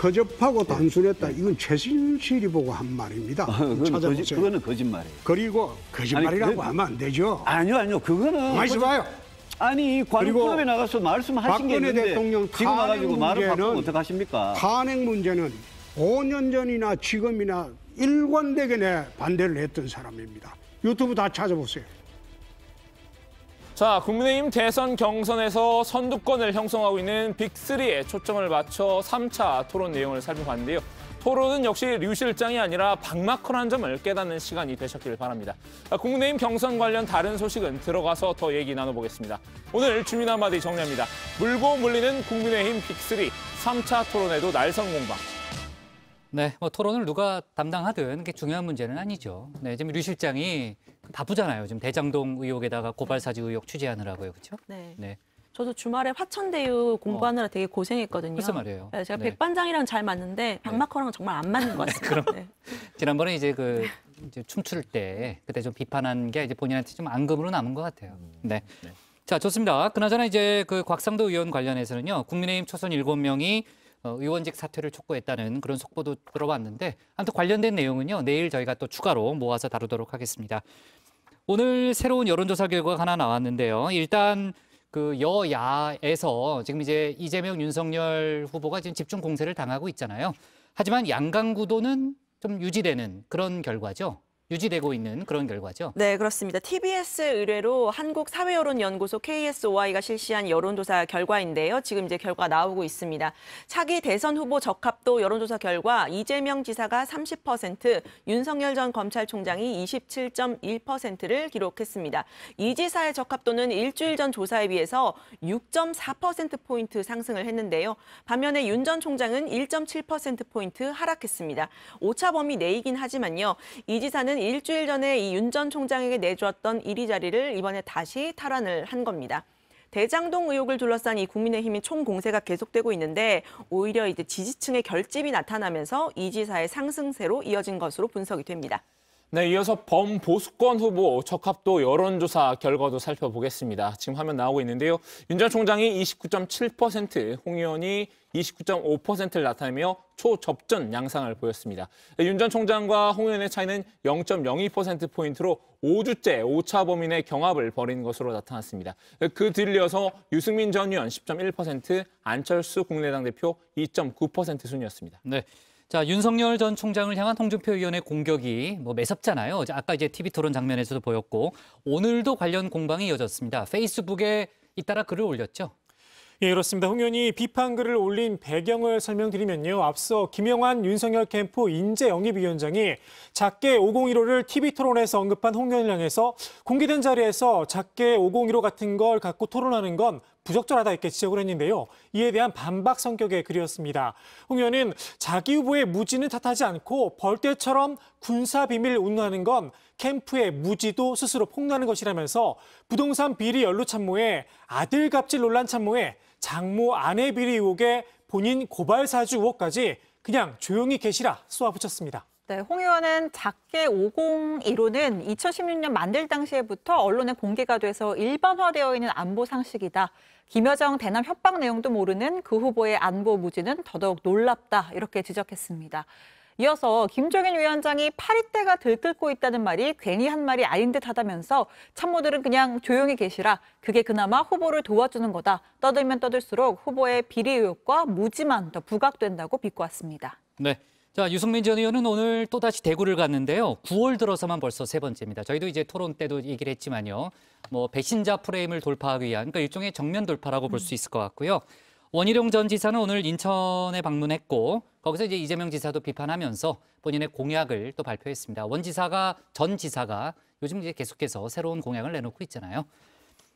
Speaker 13: 허접하고 단순했다. 이건 최순실이 보고 한 말입니다. 찾아보세요.
Speaker 14: 그거는 거짓말이에요.
Speaker 13: 그리고 거짓말이라고 하면 안 되죠.
Speaker 14: 아니요. 그거는.
Speaker 13: 말씀 봐요.
Speaker 14: 아니, 관훈 프로그램에 나가서 말씀하신 게 있는데
Speaker 13: 대통령
Speaker 14: 지금 와가지고 말을 바꾸면 어떡하십니까?
Speaker 13: 탄핵 문제는 5년 전이나 지금이나 일관되게 내 반대를 했던 사람입니다. 유튜브 다 찾아보세요.
Speaker 9: 자, 국민의힘 대선 경선에서 선두권을 형성하고 있는 빅3에 초점을 맞춰 3차 토론 내용을 살펴봤는데요. 토론은 역시 류 실장이 아니라 박마커라는 점을 깨닫는 시간이 되셨길 바랍니다. 국민의힘 경선 관련 다른 소식은 들어가서 더 얘기 나눠보겠습니다. 오늘 주민 한마디 정리합니다. 물고 물리는 국민의힘 빅3, 3차 토론에도 날선 공방.
Speaker 1: 네, 뭐 토론을 누가 담당하든 그게 중요한 문제는 아니죠. 네, 지금 류 실장이 바쁘잖아요. 지금 대장동 의혹에다가 고발사주 의혹 취재하느라고요, 그렇죠?
Speaker 2: 네.
Speaker 1: 네.
Speaker 2: 저도 주말에 화천대유 공부하느라 되게 고생했거든요.
Speaker 1: 글쎄 말이에요.
Speaker 2: 네, 제가
Speaker 1: 네.
Speaker 2: 백반장이랑 잘 맞는데 박마커랑 정말 안 맞는 것 같습니다.
Speaker 1: 그럼
Speaker 2: 네.
Speaker 1: 지난번에 이제 이제 춤출 때 그때 좀 비판한 게 이제 본인한테 좀 앙금으로 남은 것 같아요. 네. 자, 좋습니다. 그나저나 이제 곽상도 의원 관련해서는요, 국민의힘 초선 7명이 의원직 사퇴를 촉구했다는 그런 속보도 들어왔는데, 아무튼 관련된 내용은요, 내일 저희가 또 추가로 모아서 다루도록 하겠습니다. 오늘 새로운 여론조사 결과가 하나 나왔는데요. 일단 여야에서 지금 이제 이재명, 윤석열 후보가 지금 집중 공세를 당하고 있잖아요. 하지만 양강 구도는 좀 유지되는 그런 결과죠. 유지되고 있는 그런 결과죠.
Speaker 2: 네, 그렇습니다. TBS 의뢰로 한국사회여론연구소 KSOI가 실시한 여론조사 결과인데요. 지금 이제 결과 나오고 있습니다. 차기 대선 후보 적합도 여론조사 결과 이재명 지사가 30%, 윤석열 전 검찰총장이 27.1%를 기록했습니다. 이 지사의 적합도는 일주일 전 조사에 비해서 6.4%포인트 상승을 했는데요. 반면에 윤 전 총장은 1.7%포인트 하락했습니다. 오차 범위 내이긴 하지만요. 이 지사는 일주일 전에 이 윤 전 총장에게 내주었던 1위 자리를 이번에 다시 탈환을 한 겁니다. 대장동 의혹을 둘러싼 이 국민의힘의 총공세가 계속되고 있는데 오히려 이제 지지층의 결집이 나타나면서 이 지사의 상승세로 이어진 것으로 분석이 됩니다.
Speaker 9: 네, 이어서 범보수권 후보 적합도 여론조사 결과도 살펴보겠습니다. 지금 화면 나오고 있는데요. 윤 전 총장이 29.7%, 홍 의원이 29.5%를 나타내며 초접전 양상을 보였습니다. 윤 전 총장과 홍 의원의 차이는 0.02%포인트로 5주째 오차 범위 내 경합을 벌인 것으로 나타났습니다. 그 뒤를 이어서 유승민 전 의원 10.1%, 안철수 국민의당 대표 2.9% 순이었습니다.
Speaker 1: 네. 자, 윤석열 전 총장을 향한 홍준표 의원의 공격이 매섭잖아요. 아까 이제 TV 토론 장면에서도 보였고 오늘도 관련 공방이 이어졌습니다. 페이스북에 잇따라 글을 올렸죠.
Speaker 4: 예, 그렇습니다. 홍 의원이 비판글을 올린 배경을 설명드리면요. 앞서 김영환 윤석열 캠프 인재영입위원장이 작게 5015를 TV토론에서 언급한 홍 의원을 향해서 공개된 자리에서 작게 5015 같은 걸 갖고 토론하는 건 부적절하다 이렇게 지적을 했는데요. 이에 대한 반박 성격의 글이었습니다. 홍 의원은 자기 후보의 무지는 탓하지 않고 벌떼처럼 군사 비밀 운운하는 건 캠프의 무지도 스스로 폭로하는 것이라면서 부동산 비리 연루 참모에 아들 갑질 논란 참모에 장모 아내 비리 의혹에 본인 고발 사주 의혹까지 그냥 조용히 계시라 쏘아붙였습니다.
Speaker 3: 네, 홍 의원은 작게 5015는 2016년 만들 당시에부터 언론에 공개가 돼서 일반화되어 있는 안보 상식이다. 김여정 대남 협박 내용도 모르는 그 후보의 안보 무지는 더더욱 놀랍다. 이렇게 지적했습니다. 이어서 김종인 위원장이 파리떼가 들끓고 있다는 말이 괜히 한 말이 아닌 듯 하다면서 참모들은 그냥 조용히 계시라. 그게 그나마 후보를 도와주는 거다. 떠들면 떠들수록 후보의 비리 의혹과 무지만 더 부각된다고 비꼬았습니다.
Speaker 1: 네. 자, 유승민 전 의원은 오늘 또다시 대구를 갔는데요. 9월 들어서만 벌써 세 번째입니다. 저희도 이제 토론 때도 얘기를 했지만요. 배신자 프레임을 돌파하기 위한 그러니까 일종의 정면 돌파라고 볼 수 있을 것 같고요. 원희룡 전 지사는 오늘 인천에 방문했고 거기서 이제 이재명 지사도 비판하면서 본인의 공약을 또 발표했습니다. 전 지사가 요즘 이제 계속해서 새로운 공약을 내놓고 있잖아요.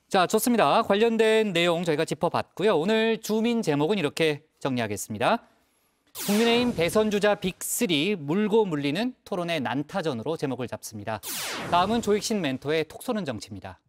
Speaker 1: 자, 좋습니다. 관련된 내용 저희가 짚어봤고요. 오늘 주민 제목은 이렇게 정리하겠습니다. 국민의힘 대선 주자 빅3 물고 물리는 토론의 난타전으로 제목을 잡습니다. 다음은 조익신 멘토의 톡 쏘는 정치입니다.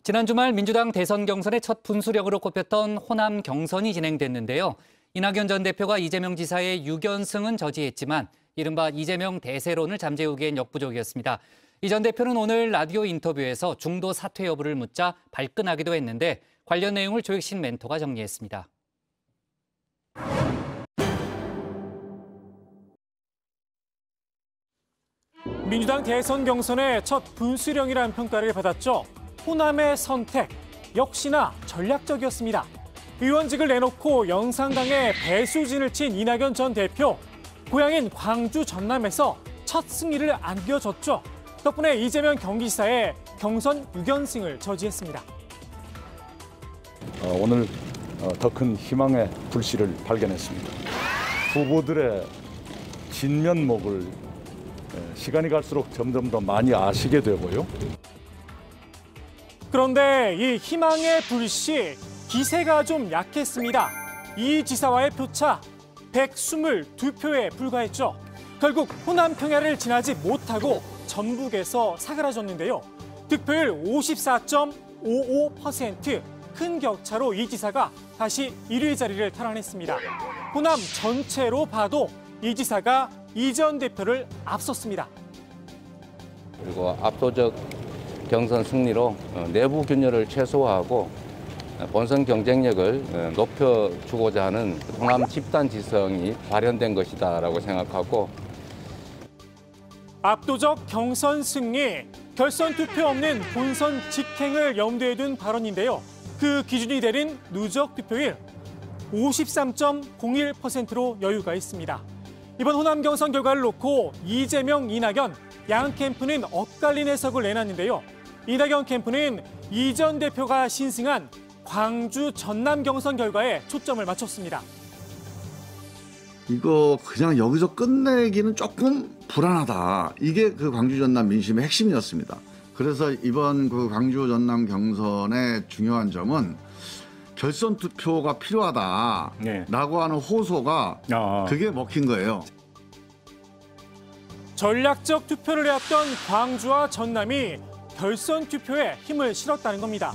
Speaker 1: 지난 주말 민주당 대선 경선의 첫 분수령으로 꼽혔던 호남 경선이 진행됐는데요. 이낙연 전 대표가 이재명 지사의 6연승은 저지했지만 이른바 이재명 대세론을 잠재우기엔 역부족이었습니다. 이 전 대표는 오늘 라디오 인터뷰에서 중도 사퇴 여부를 묻자 발끈하기도 했는데 관련 내용을 조익신 멘토가 정리했습니다.
Speaker 4: 민주당 대선 경선의 첫 분수령이라는 평가를 받았죠. 호남의 선택, 역시나 전략적이었습니다. 의원직을 내놓고 영산강에 배수진을 친 이낙연 전 대표. 고향인 광주 전남에서 첫 승리를 안겨줬죠. 덕분에 이재명 경기지사의 경선 6연승을 저지했습니다.
Speaker 15: 오늘 더 큰 희망의 불씨를 발견했습니다. 후보들의 진면목을 시간이 갈수록 점점 더 많이 아시게 되고요.
Speaker 4: 그런데 이 희망의 불씨, 기세가 좀 약했습니다. 이 지사와의 표차 122표에 불과했죠. 결국 호남 평야를 지나지 못하고 전북에서 사그라졌는데요. 득표율 54.55%, 큰 격차로 이 지사가 다시 1위 자리를 탈환했습니다. 호남 전체로 봐도 이 지사가 이 전 대표를 앞섰습니다.
Speaker 16: 그리고 압도적 경선 승리로 내부 균열을 최소화하고 본선 경쟁력을 높여주고자 하는 호남 집단 지성이 발현된 것이다라고 생각하고,
Speaker 4: 압도적 경선 승리, 결선 투표 없는 본선 직행을 염두에 둔 발언인데요. 그 기준이 되는 누적 득표율 53.01%로 여유가 있습니다. 이번 호남 경선 결과를 놓고 이재명, 이낙연 양 캠프는 엇갈린 해석을 내놨는데요. 이낙연 캠프는 이 전 대표가 신승한 광주, 전남 경선 결과에 초점을 맞췄습니다.
Speaker 17: 이거 그냥 여기서 끝내기는 조금 불안하다. 이게 그 광주, 전남 민심의 핵심이었습니다. 그래서 이번 그 광주, 전남 경선의 중요한 점은 결선 투표가 필요하다라고 하는 호소가 그게 먹힌 거예요.
Speaker 4: 전략적 투표를 해왔던 광주와 전남이 결선 투표에 힘을 실었다는 겁니다.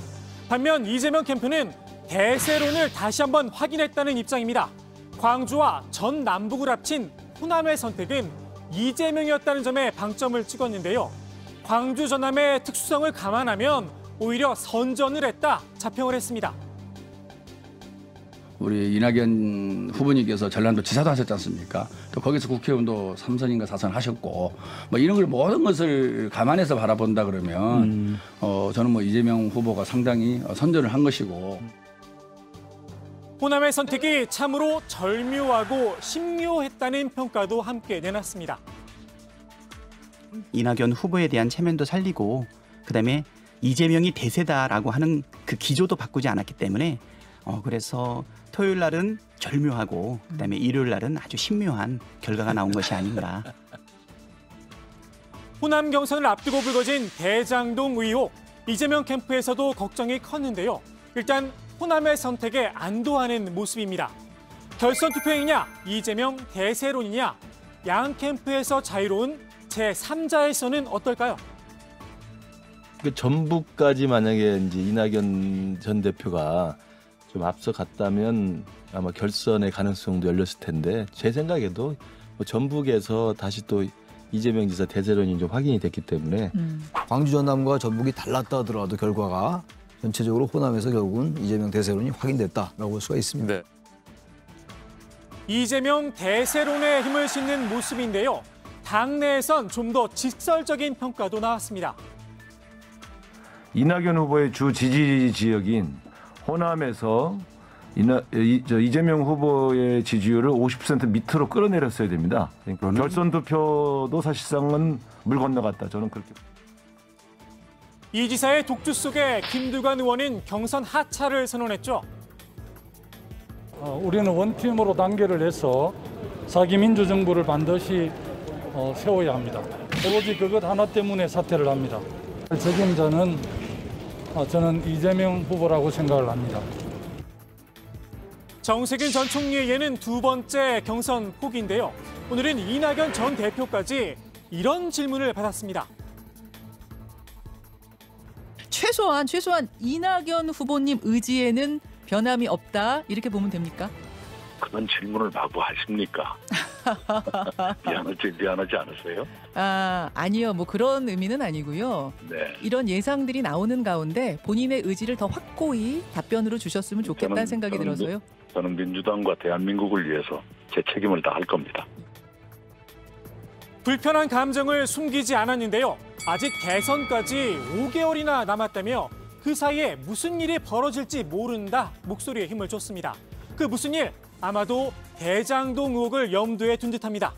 Speaker 4: 반면 이재명 캠프는 대세론을 다시 한번 확인했다는 입장입니다. 광주와 전 남북을 합친 호남의 선택은 이재명이었다는 점에 방점을 찍었는데요. 광주, 전남의 특수성을 감안하면 오히려 선전을 했다, 자평을 했습니다.
Speaker 19: 우리 이낙연 후보님께서 전라도 지사도 하셨지 않습니까? 또 거기서 국회의원도 3선인가 4선 하셨고, 뭐 이런 걸 모든 것을 감안해서 바라본다 그러면 저는 뭐 이재명 후보가 상당히 선전을 한 것이고.
Speaker 4: 호남의 선택이 참으로 절묘하고 신묘했다는 평가도 함께 내놨습니다.
Speaker 21: 이낙연 후보에 대한 체면도 살리고, 그다음에 이재명이 대세다라고 하는 그 기조도 바꾸지 않았기 때문에 그래서 토요일 날은 절묘하고 그다음에 일요일 날은 아주 신묘한 결과가 나온 것이 아닌가.
Speaker 4: 호남 경선을 앞두고 불거진 대장동 의혹, 이재명 캠프에서도 걱정이 컸는데요. 일단 호남의 선택에 안도하는 모습입니다. 결선 투표이냐, 이재명 대세론이냐, 양 캠프에서 자유로운 제3자에서는 어떨까요?
Speaker 25: 그 전북까지 만약에 이제 이낙연 전 대표가 좀 앞서갔다면 아마 결선의 가능성도 열렸을 텐데, 제 생각에도 뭐 전북에서 다시 또 이재명 지사 대세론이 좀 확인이 됐기 때문에
Speaker 26: 광주, 전남과 전북이 달랐다 하더라도 결과가 전체적으로 호남에서 결국은 이재명 대세론이 확인됐다라고 볼 수가 있습니다.
Speaker 25: 네.
Speaker 4: 이재명 대세론에 힘을 싣는 모습인데요. 당내에선 좀 더 직설적인 평가도 나왔습니다.
Speaker 15: 이낙연 후보의 주 지지 지역인 호남에서 이재명 후보의 지지율을 50% 밑으로 끌어내렸어야 됩니다. 그러니까 결선 투표도 사실상은 물 건너갔다. 저는 그렇게.
Speaker 4: 이 지사의 독주 속에 김두관 의원은 경선 하차를 선언했죠.
Speaker 6: 우리는 원팀으로 단계를 해서 사기 민주정부를 반드시 세워야 합니다. 오로지 그것 하나 때문에 사퇴를 합니다. 책임자는 저는 이재명 후보라고 생각을 합니다.
Speaker 4: 정세균 전 총리에게는 두 번째 경선 포기인데요. 오늘은 이낙연 전 대표까지 이런 질문을 받았습니다.
Speaker 27: 최소한 이낙연 후보님 의지에는 변함이 없다, 이렇게 보면 됩니까?
Speaker 28: 그런 질문을 마구 하십니까? 미안하지 않으세요?
Speaker 27: 아니요. 뭐 그런 의미는 아니고요.
Speaker 28: 네.
Speaker 27: 이런 예상들이 나오는 가운데 본인의 의지를 더 확고히 답변으로 주셨으면 좋겠다는 생각이 들어서요.
Speaker 28: 저는 민주당과 대한민국을 위해서 제 책임을 다할 겁니다.
Speaker 4: 불편한 감정을 숨기지 않았는데요. 아직 대선까지 5개월이나 남았다며 그 사이에 무슨 일이 벌어질지 모른다 목소리에 힘을 줬습니다. 그 무슨 일? 아마도 대장동 의혹을 염두에 둔 듯합니다.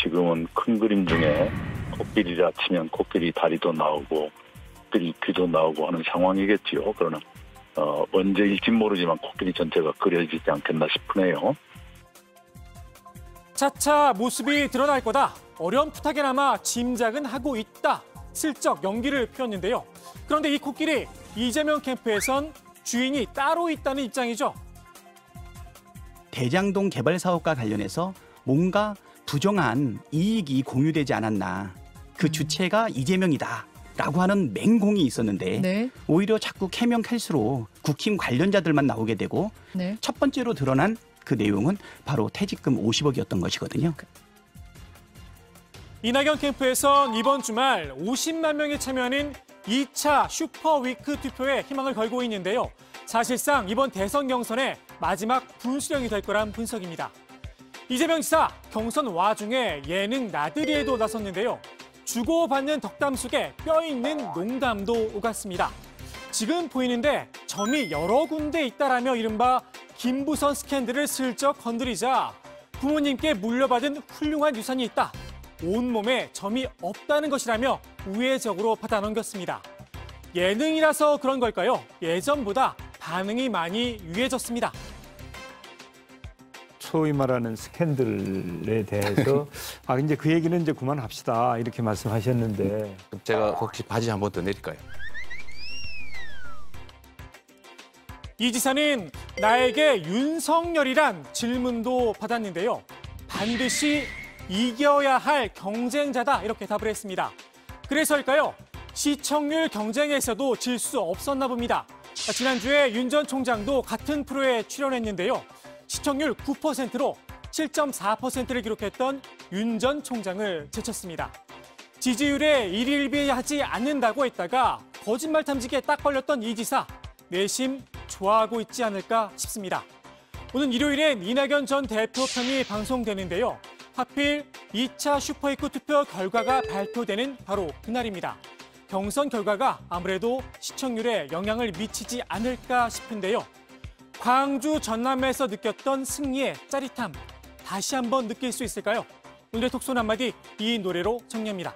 Speaker 28: 지금은 큰 그림 중에 코끼리라 치면 코끼리 다리도 나오고 코끼리 귀도 나오고 하는 상황이겠지요. 그러나 언제일지 모르지만 코끼리 전체가 그려지지 않겠나 싶으네요.
Speaker 4: 차차 모습이 드러날 거다. 어렴풋하게나마 짐작은 하고 있다. 슬쩍 용기를 피웠는데요. 그런데 이 코끼리, 이재명 캠프에선 주인이 따로 있다는 입장이죠.
Speaker 21: 대장동 개발 사업과 관련해서 뭔가 부정한 이익이 공유되지 않았나. 그 주체가 이재명이다라고 하는 맹공이 있었는데
Speaker 27: 네.
Speaker 21: 오히려 자꾸 캐명할수록 국힘 관련자들만 나오게 되고
Speaker 27: 네.
Speaker 21: 첫 번째로 드러난 그 내용은 바로 퇴직금 50억이었던 것이거든요.
Speaker 4: 이낙연 캠프에선 이번 주말 50만 명이 참여하는 2차 슈퍼위크 투표에 희망을 걸고 있는데요. 사실상 이번 대선 경선의 마지막 분수령이 될 거란 분석입니다. 이재명 지사 경선 와중에 예능 나들이에도 나섰는데요. 주고받는 덕담 속에 뼈 있는 농담도 오갔습니다. 지금 보이는데 점이 여러 군데 있다라며 이른바 김부선 스캔들을 슬쩍 건드리자 부모님께 물려받은 훌륭한 유산이 있다. 온몸에 점이 없다는 것이라며 우회적으로 받아넘겼습니다. 예능이라서 그런 걸까요? 예전보다 반응이 많이 유해졌습니다.
Speaker 5: 소위 말하는 스캔들에 대해서 이제 그 얘기는 이제 그만합시다 이렇게 말씀하셨는데
Speaker 16: 제가 혹시 바지 한 번 더 내릴까요?
Speaker 4: 이 지사는 나에게 윤석열이란 질문도 받았는데요. 반드시 이겨야 할 경쟁자다 이렇게 답을 했습니다. 그래서일까요? 시청률 경쟁에서도 질 수 없었나 봅니다. 지난주에 윤 전 총장도 같은 프로에 출연했는데요. 시청률 9%로 7.4%를 기록했던 윤 전 총장을 제쳤습니다. 지지율에 일일비하지 않는다고 했다가 거짓말 탐지기에 딱 걸렸던 이 지사, 내심 좋아하고 있지 않을까 싶습니다. 오늘 일요일엔 이낙연 전 대표 편이 방송되는데요. 하필 2차 슈퍼위크 투표 결과가 발표되는 바로 그날입니다. 경선 결과가 아무래도 시청률에 영향을 미치지 않을까 싶은데요. 광주 전남에서 느꼈던 승리의 짜릿함 다시 한번 느낄 수 있을까요? 오늘의 톡손 한마디 이 노래로 정리합니다.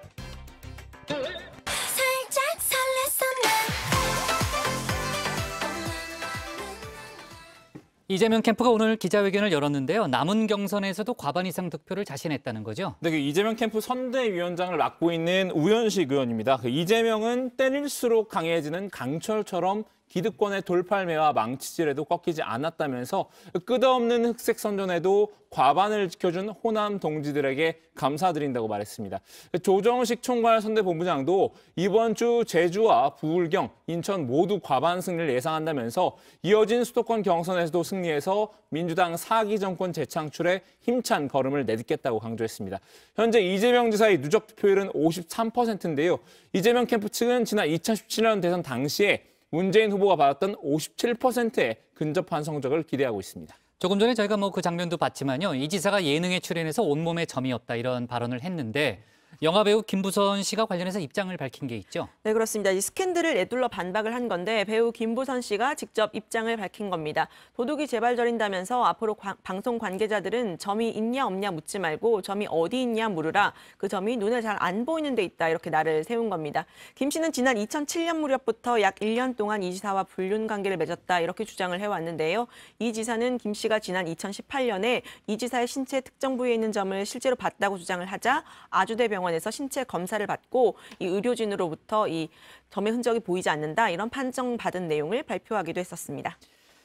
Speaker 1: 이재명 캠프가 오늘 기자회견을 열었는데요. 남은 경선에서도 과반 이상 득표를 자신했다는 거죠.
Speaker 9: 네, 그 이재명 캠프 선대위원장을 맡고 있는 우현식 의원입니다. 이재명은 때릴수록 강해지는 강철처럼 기득권의 돌팔매와 망치질에도 꺾이지 않았다면서 끝없는 흑색 선전에도 과반을 지켜준 호남 동지들에게 감사드린다고 말했습니다. 조정식 총괄 선대본부장도 이번 주 제주와 부울경, 인천 모두 과반 승리를 예상한다면서 이어진 수도권 경선에서도 승리해서 민주당 4기 정권 재창출에 힘찬 걸음을 내딛겠다고 강조했습니다. 현재 이재명 지사의 누적 득표율은 53%인데요. 이재명 캠프 측은 지난 2017년 대선 당시에 문재인 후보가 받았던 57%에 근접한 성적을 기대하고 있습니다.
Speaker 1: 조금 전에 저희가 그 장면도 봤지만요. 이 지사가 예능에 출연해서 온몸에 점이 없다 이런 발언을 했는데 영화배우 김부선 씨가 관련해서 입장을 밝힌 게 있죠.
Speaker 2: 네, 그렇습니다. 이 스캔들을 에둘러 반박을 한 건데 배우 김부선 씨가 직접 입장을 밝힌 겁니다. 도둑이 제발저린다면서 앞으로 방송 관계자들은 점이 있냐 없냐 묻지 말고 점이 어디 있냐 물으라. 그 점이 눈에 잘 안 보이는 데 있다. 이렇게 날을 세운 겁니다. 김 씨는 지난 2007년 무렵부터 약 1년 동안 이 지사와 불륜 관계를 맺었다. 이렇게 주장을 해왔는데요. 이 지사는 김 씨가 지난 2018년에 이 지사의 신체 특정 부위에 있는 점을 실제로 봤다고 주장을 하자 아주대 병원에서 신체 검사를 받고 이 의료진으로부터 이 점의 흔적이 보이지 않는다 이런 판정받은 내용을 발표하기도 했었습니다.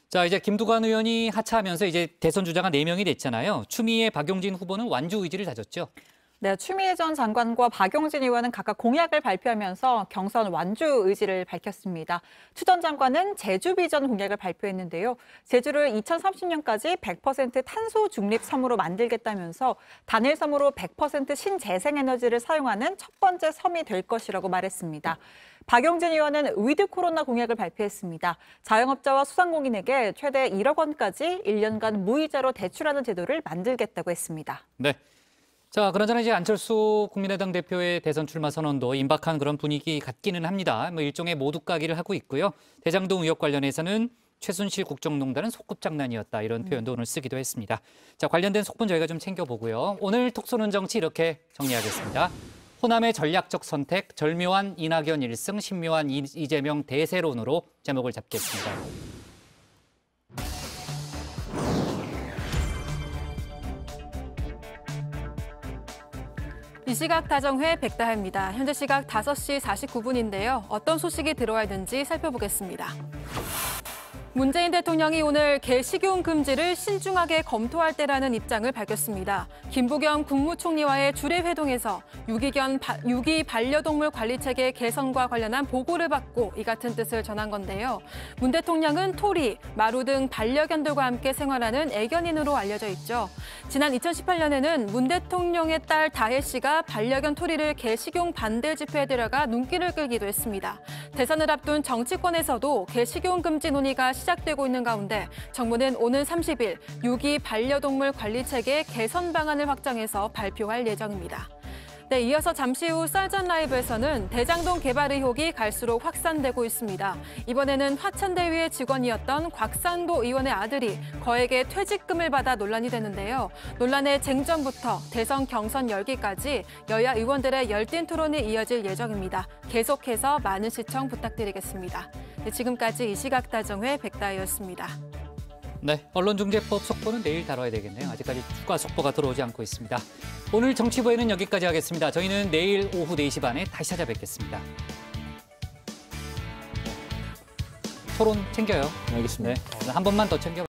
Speaker 1: 자, 이제 김두관 의원이 하차하면서 이제 대선 주자가 4명이 됐잖아요. 추미애, 박용진 후보는 완주 의지를 다졌죠.
Speaker 3: 네, 추미애 전 장관과 박용진 의원은 각각 공약을 발표하면서 경선 완주 의지를 밝혔습니다. 추 전 장관은 제주 비전 공약을 발표했는데요. 제주를 2030년까지 100% 탄소 중립 섬으로 만들겠다면서 단일 섬으로 100% 신재생에너지를 사용하는 첫 번째 섬이 될 것이라고 말했습니다. 박용진 의원은 위드 코로나 공약을 발표했습니다. 자영업자와 소상공인에게 최대 1억 원까지 1년간 무이자로 대출하는 제도를 만들겠다고 했습니다.
Speaker 1: 네. 자, 그나저나 이제 안철수 국민의당 대표의 대선 출마 선언도 임박한 그런 분위기 같기는 합니다. 일종의 모두까기를 하고 있고요. 대장동 의혹 관련해서는 최순실 국정농단은 소꿉장난이었다 이런 표현도 오늘 쓰기도 했습니다. 자, 관련된 속본 저희가 좀 챙겨보고요. 오늘 톡 쏘는 정치 이렇게 정리하겠습니다. 호남의 전략적 선택, 절묘한 이낙연 1승, 신묘한 이재명 대세론으로 제목을 잡겠습니다.
Speaker 24: 이 시각 다정회 백다혜입니다. 현재 시각 5시 49분인데요. 어떤 소식이 들어와야 되는지 살펴보겠습니다. 문재인 대통령이 오늘 개식용 금지를 신중하게 검토할 때라는 입장을 밝혔습니다. 김부겸 국무총리와의 주례회동에서 유기 반려동물 관리체계 개선과 관련한 보고를 받고 이 같은 뜻을 전한 건데요. 문 대통령은 토리, 마루 등 반려견들과 함께 생활하는 애견인으로 알려져 있죠. 지난 2018년에는 문 대통령의 딸 다혜 씨가 반려견 토리를 개식용 반대 집회에 데려가 눈길을 끌기도 했습니다. 대선을 앞둔 정치권에서도 개식용 금지 논의가 시작되고 있는 가운데 정부는 오는 30일 유기 반려동물 관리체계 개선 방안을 확정해서 발표할 예정입니다. 네, 이어서 잠시 후 썰전 라이브에서는 대장동 개발 의혹이 갈수록 확산되고 있습니다. 이번에는 화천대유의 직원이었던 곽상도 의원의 아들이 거액의 퇴직금을 받아 논란이 되는데요. 논란의 쟁점부터 대선 경선 열기까지 여야 의원들의 열띤 토론이 이어질 예정입니다. 계속해서 많은 시청 부탁드리겠습니다. 네, 지금까지 이시각다정회 백다혜였습니다.
Speaker 1: 네, 언론중재법 속보는 내일 다뤄야 되겠네요. 아직까지 추가 속보가 들어오지 않고 있습니다. 오늘 정치부에는 여기까지 하겠습니다. 저희는 내일 오후 4시 반에 다시 찾아뵙겠습니다. 토론 챙겨요.
Speaker 9: 알겠습니다.
Speaker 1: 네, 한 번만 더 챙겨.